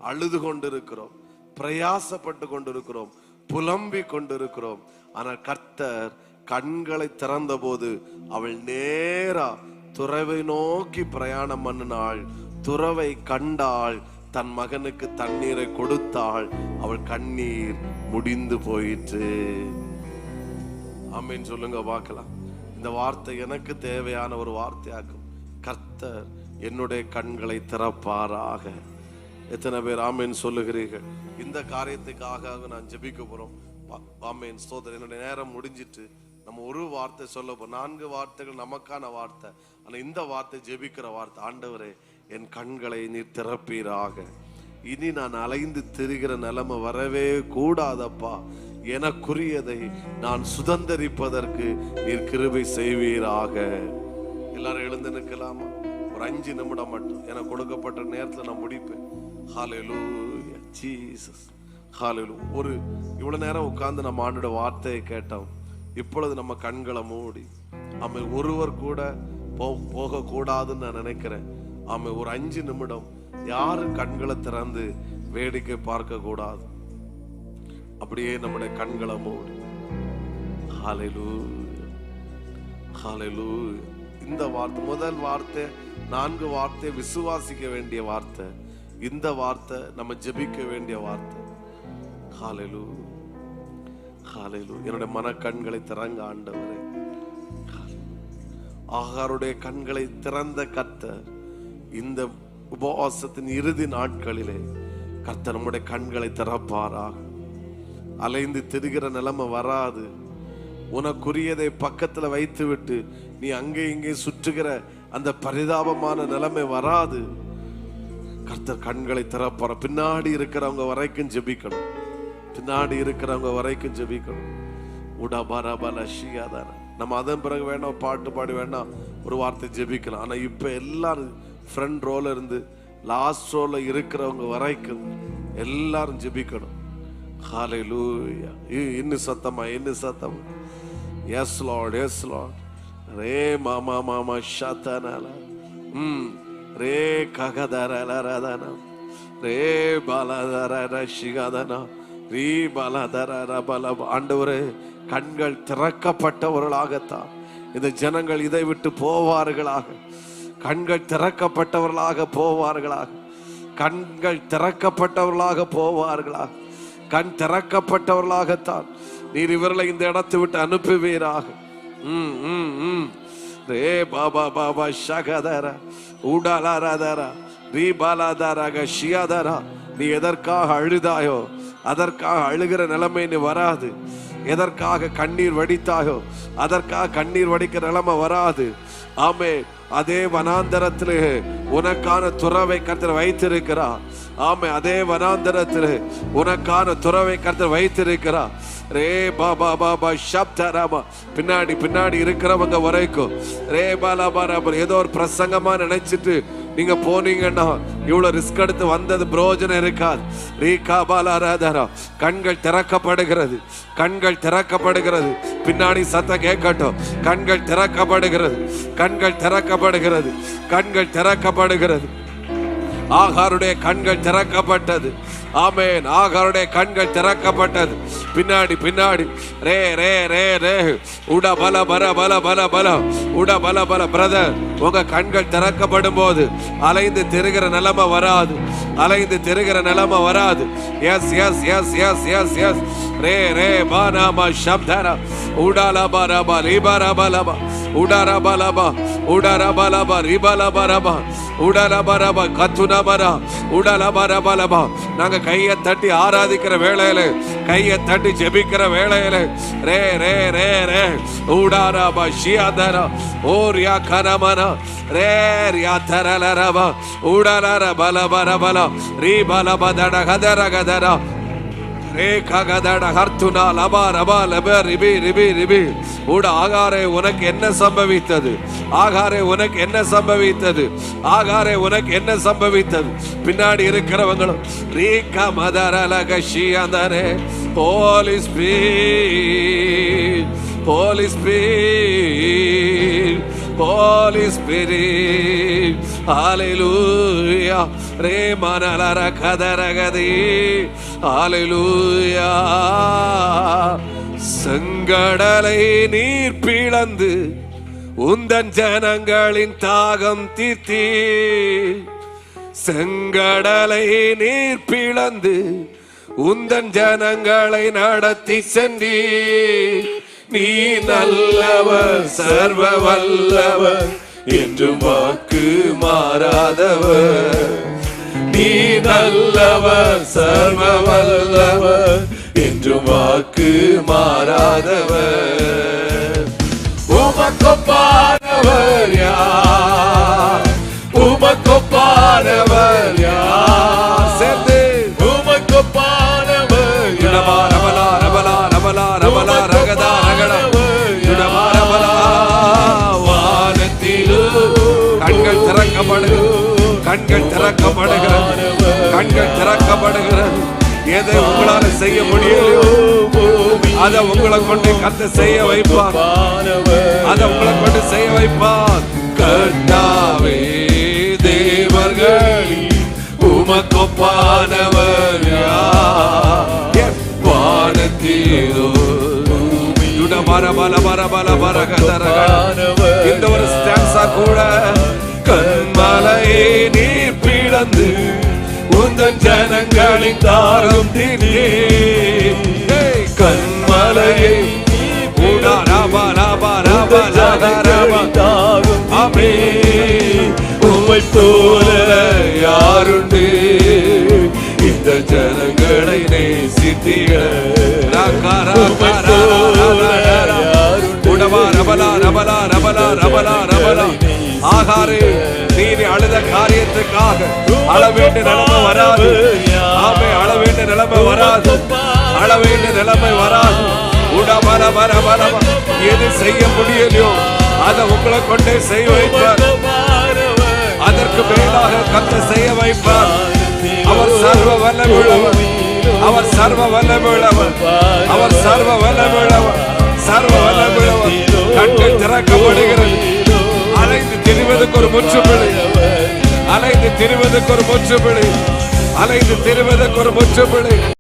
Speaker 1: அழுது கொண்டிருக்கிறோம், பிரயாசப்பட்டு கொண்டிருக்கிறோம், புலம்பி கொண்டிருக்கிறோம். ஆனால் கர்த்தர் கண்களை திறந்த போது அவள் நேரா துறவை நோக்கி பிரயாணம் பண்ணினாள். துறவை கண்டாள், தன் மகனுக்கு தண்ணீரை கொடுத்தாள். அவள் கண்ணீர் முடிந்து போயிற்று. ஆமென் சொல்லுங்க பார்க்கலாம். இந்த வார்த்தை எனக்கு தேவையான ஒரு வார்த்தையாக்கும். கர்த்தர் என்னுடைய கண்களை திறப்பாராக. எத்தனை பேர் ஆமென் சொல்லுகிறீர்கள்? இந்த காரியத்துக்காக நான் ஜெபிக்க போறோம். ஆமென் ஸ்தோத்திரம். என்னுடைய நேரம் முடிஞ்சிட்டு நம்ம ஒரு வார்த்தை சொல்ல போறோம். 4 வார்த்தைகள் நமக்கான வார்த்தை. ஆனா இந்த வார்த்தை ஜெபிக்கிற வார்த்தை. ஆண்டவரே என் கண்களை நீர் திறப்பீராக. இனி நான் அலைந்து திரிகிற நிலைமை வரவே கூடாதப்பா. எனக்குரியதை நான் சுதந்தரிப்பதற்கு நீர் கிருபை செய்வீராக. எல்லாரும் எழுந்து நிற்கலாமா? ஒரு 5 நிமிடம் மட்டும் எனக்கு கொடுக்கப்பட்ட நேரத்தில் நான் முடிப்பேன். ஹல்லேலூயா ஜீசஸ், ஹல்லேலூயா. ஒரு இவ்வளவு நேரம் உட்கார்ந்து நம்ம ஆண்டோட வார்த்தையை கேட்டோம். இப்பொழுது நம்ம கண்களை மூடி ஆமை ஒருவர் கூட போக கூடாதுன்னு நான் நினைக்கிறேன். ஆமை ஒரு 5 நிமிடம் யாரு கண்களை திறந்து வேடிக்கை பார்க்க கூடாது. அப்படியே நம்முடைய கண்களை மூடி ஹல்லேலூயா, ஹல்லேலூயா. இந்த வார்த்தை முதல் வார்த்தை, 4 வார்த்தை விசுவாசிக்க வேண்டிய வார்த்தை. இந்த வார்த்தை நம்ம ஜெபிக்க வேண்டிய வார்த்தை. ஹல்லேலூயா, ஹல்லேலூயா. என்னுடைய மன கண்களை திறங்க ஆண்டவரே. ஆகாருடைய கண்களை திறந்த கர்த்தர் இந்த உபவாசத்தின் இறுதி நாட்களிலே கர்த்தர் நம்முடைய கண்களை திறப்பாராக. அலைந்து திரிகிற நிலைமை வராது. உனக்குரியதை பக்கத்துல வைத்து விட்டு நீ அங்கே இங்கே சுற்றுகிற அந்த பரிதாபமான நிலைமை வராது. கர்த்தர் கண்களை திறப்பார. பின்னாடி இருக்கிறவங்க வரைக்கும் ஜெபிக்கணும். பின்னாடி இருக்கிறவங்க வரைக்கும் ஜெபிக்கணும். உடபரபலஷியாதார. நம்ம அதன் பிறகு வேண்டாம் பாட்டு பாடி வேண்டாம் ஒரு வார்த்தை ஜெபிக்கலாம். ஆனா இப்ப எல்லாரும் ஃப்ரண்ட் ரோல இருந்து லாஸ்ட் ரோல இருக்கிறவங்க வரைக்கும் எல்லாரும் ஜெபிக்கணும். ஹல்லேலூயா. இன்னும் சத்தமா, இன்னும் சத்தமா. Yes lord, yes lord. ரே மாமா மாமா ஷாத்தனால ரே ககதரலரதன ரே பலதரர ஷிகதன ரீ பலதரர பல. ஆண்டவரே, கண்கள் திறக்கப்பட்டவர்களாகத்தான் இந்த ஜனங்கள் இதை விட்டு போவார்களாக. கண்கள் திறக்கப்பட்டவர்களாக போவார்களாக. கண்கள் திறக்கப்பட்டவர்களாக போவார்களாக. கண் திறக்கப்பட்டவர்களாகத்தான் நீர் இவர்களை இந்த இடத்தை விட்டு அனுப்புவீராக. ரே பாபா பாபா ஷகதர உடலரதர ரீபாலதரக ஷியதர. நீ எதற்காக அழுதாயோ அதற்காக அழுகிற நிலைமை நீ வராது. எதற்காக கண்ணீர் வடித்தாயோ அதற்காக கண்ணீர் வடிக்கிற நிலைமை வராது. ஆமே, அதே வனாந்தரத்திலே உனக்கான துறவை கர்த்தர் வைத்திருக்கிறார். ஆமே, அதே வனாந்தரத்திலே உனக்கான துறவை கர்த்தர் வைத்திருக்கிறார். ரே பாபா பாபா ஷப்தராமா. பின்னாடி பின்னாடி இருக்கிறவங்க வரைக்கும் ரே பாலா பாபா. ஏதோ ஒரு பிரசங்கமா நினைச்சிட்டு நீங்க போனீங்கன்னா இவ்வளவு ரிஸ்க் எடுத்து வந்தது பிரயோஜனம் இருக்காது. ரீகா பாலாராதரா. கண்கள் திறக்கப்படுகிறது, கண்கள் திறக்கப்படுகிறது. பின்னாடி சத்தம் கேட்கட்டும். கண்கள் திறக்கப்படுகிறது, கண்கள் திறக்கப்படுகிறது, கண்கள் திறக்கப்படுகிறது. ஆகாருடைய கண்கள் திறக்கப்பட்டது. ஆமென். ஆகாருடைய கண்கள் திறக்கப்பட்டது. பின்னாடி பின்னாடி ரே ரே ரே ரே உட பல பல பல பல பல உட பல பல. பிரதர், உங்க கண்கள் திறக்கப்படும் போது அலைந்து திரிகிற நிலைமை வராது. அலைந்து திரிகிற நிலைமை வராது. Yes yes yes yes yes yes. ரே ரே பானாமா சப்தரா உடாலபரபா ரிபரபலபா உடரபலபா உடரபலபா ரிபலபரபா உடலபரபா கத்துனபரா உடலபரபலபா. நாங்க கையை தட்டி ஆராதிக்கிற வேளையில, கையை தட்டி ஜெபிக்கிற வேளையில ரே ரே ரே ரே உடாரபா ஷியாதரா ஓரியா கனமனா ரே ரியா தரலரபா உடலர பலபரபல ரிபலபதட கதர கதரா ரே ககதட ஹர்த்துனா லபா ரபா லப ரிபி ரிபி ரிபி. உட ஆகாரே, உனக்கு என்ன சம்பவித்தது? ஆகாரே, உனக்கு என்ன சம்பவித்தது? ஆகாரே, உனக்கு என்ன சம்பவித்தது? பின்னாடி இருக்கிறவங்களும் ரீகா மதரலக ஷியந்தரே. Holy spirit, holy spirit, holy spirit. Hallelujah. ரே மனலர கதரகதி. ஹல்லேலூயா. செங்கடலை நீர் பிளந்து உந்தன் ஜனங்களின் தாகம் தீர்த்தி. செங்கடலை நீர் பிளந்து உந்தன் ஜனங்களை நடத்தி சென்றி. நீ நல்லவர், சர்வ வல்லவர், என்றும் வாக்கு மாறாதவர். நீ நல்லவர், சர்வ வல்லவர், என்றும் வாக்கு மாறாதவர். உமக்கொப்பானவர் யார்? உமக்கொப்பானவர் யார்? சேர்ந்து உமக்கொப்பானவர் யார்? ரபலா ரபலா ரபலா ரபலா ரகதா ரகடா ரபலா ரபலா. வானத்திலும் கண்கள் திறக்கப்படுகிறது, கண்கள் திறக்கப்படுகிறது, கண்கள் திறக்கப்படுகிறது. எதை உங்களால செய்ய முடியலையோ அதை உங்களை கொண்டு கர்த்தர் செய்ய வைப்பார். அதை உங்களை கொண்டு செய்ய வைப்பார். கர்த்தாவே, தேவர்கள் உமக்கொப்பானவர் யார்? வானத்திலோ இந்த ஒரு ஸ்டான்ஸா கூட கண்மலையை நீர் பிளந்து
Speaker 3: உந்தன் ஜனங்களின் தாகம் தீர்த்தே. கண்மலையை உம்மை போல யாருண்டு இந்த ஜனங்களை நேசித்திட. ஆகாரே, நீ அழுத காரியத்துக்காக அழ வேண்டிய நிலைமை வராது. ஆமே, அழ வேண்டிய நிலைமை வராது. அழ வேண்டிய நிலைமை வராது. எது செய்ய முடியலையோ அதை உங்களை கொண்டே செய்ய வைப்பார். அதற்கு மேலாக கர்த்தர் செய்ய வைப்பார். அவர் சர்வ வல்லமையுள்ளவர். அவர் சர்வ வல்லமையுள்ளவர். அவர் சர்வ வல்லமையுள்ளவர். சர்வ வல்லமையுள்ளவர். கண்கள் திறக்கப்படுகிறது. அலைந்து திரிவதற்கு ஒரு முற்றுப்புள்ளி. அலைந்து திரிவதற்கு ஒரு முற்றுப்புள்ளி. அலைந்து திரிவதற்கு ஒரு முற்றுப்புள்ளி.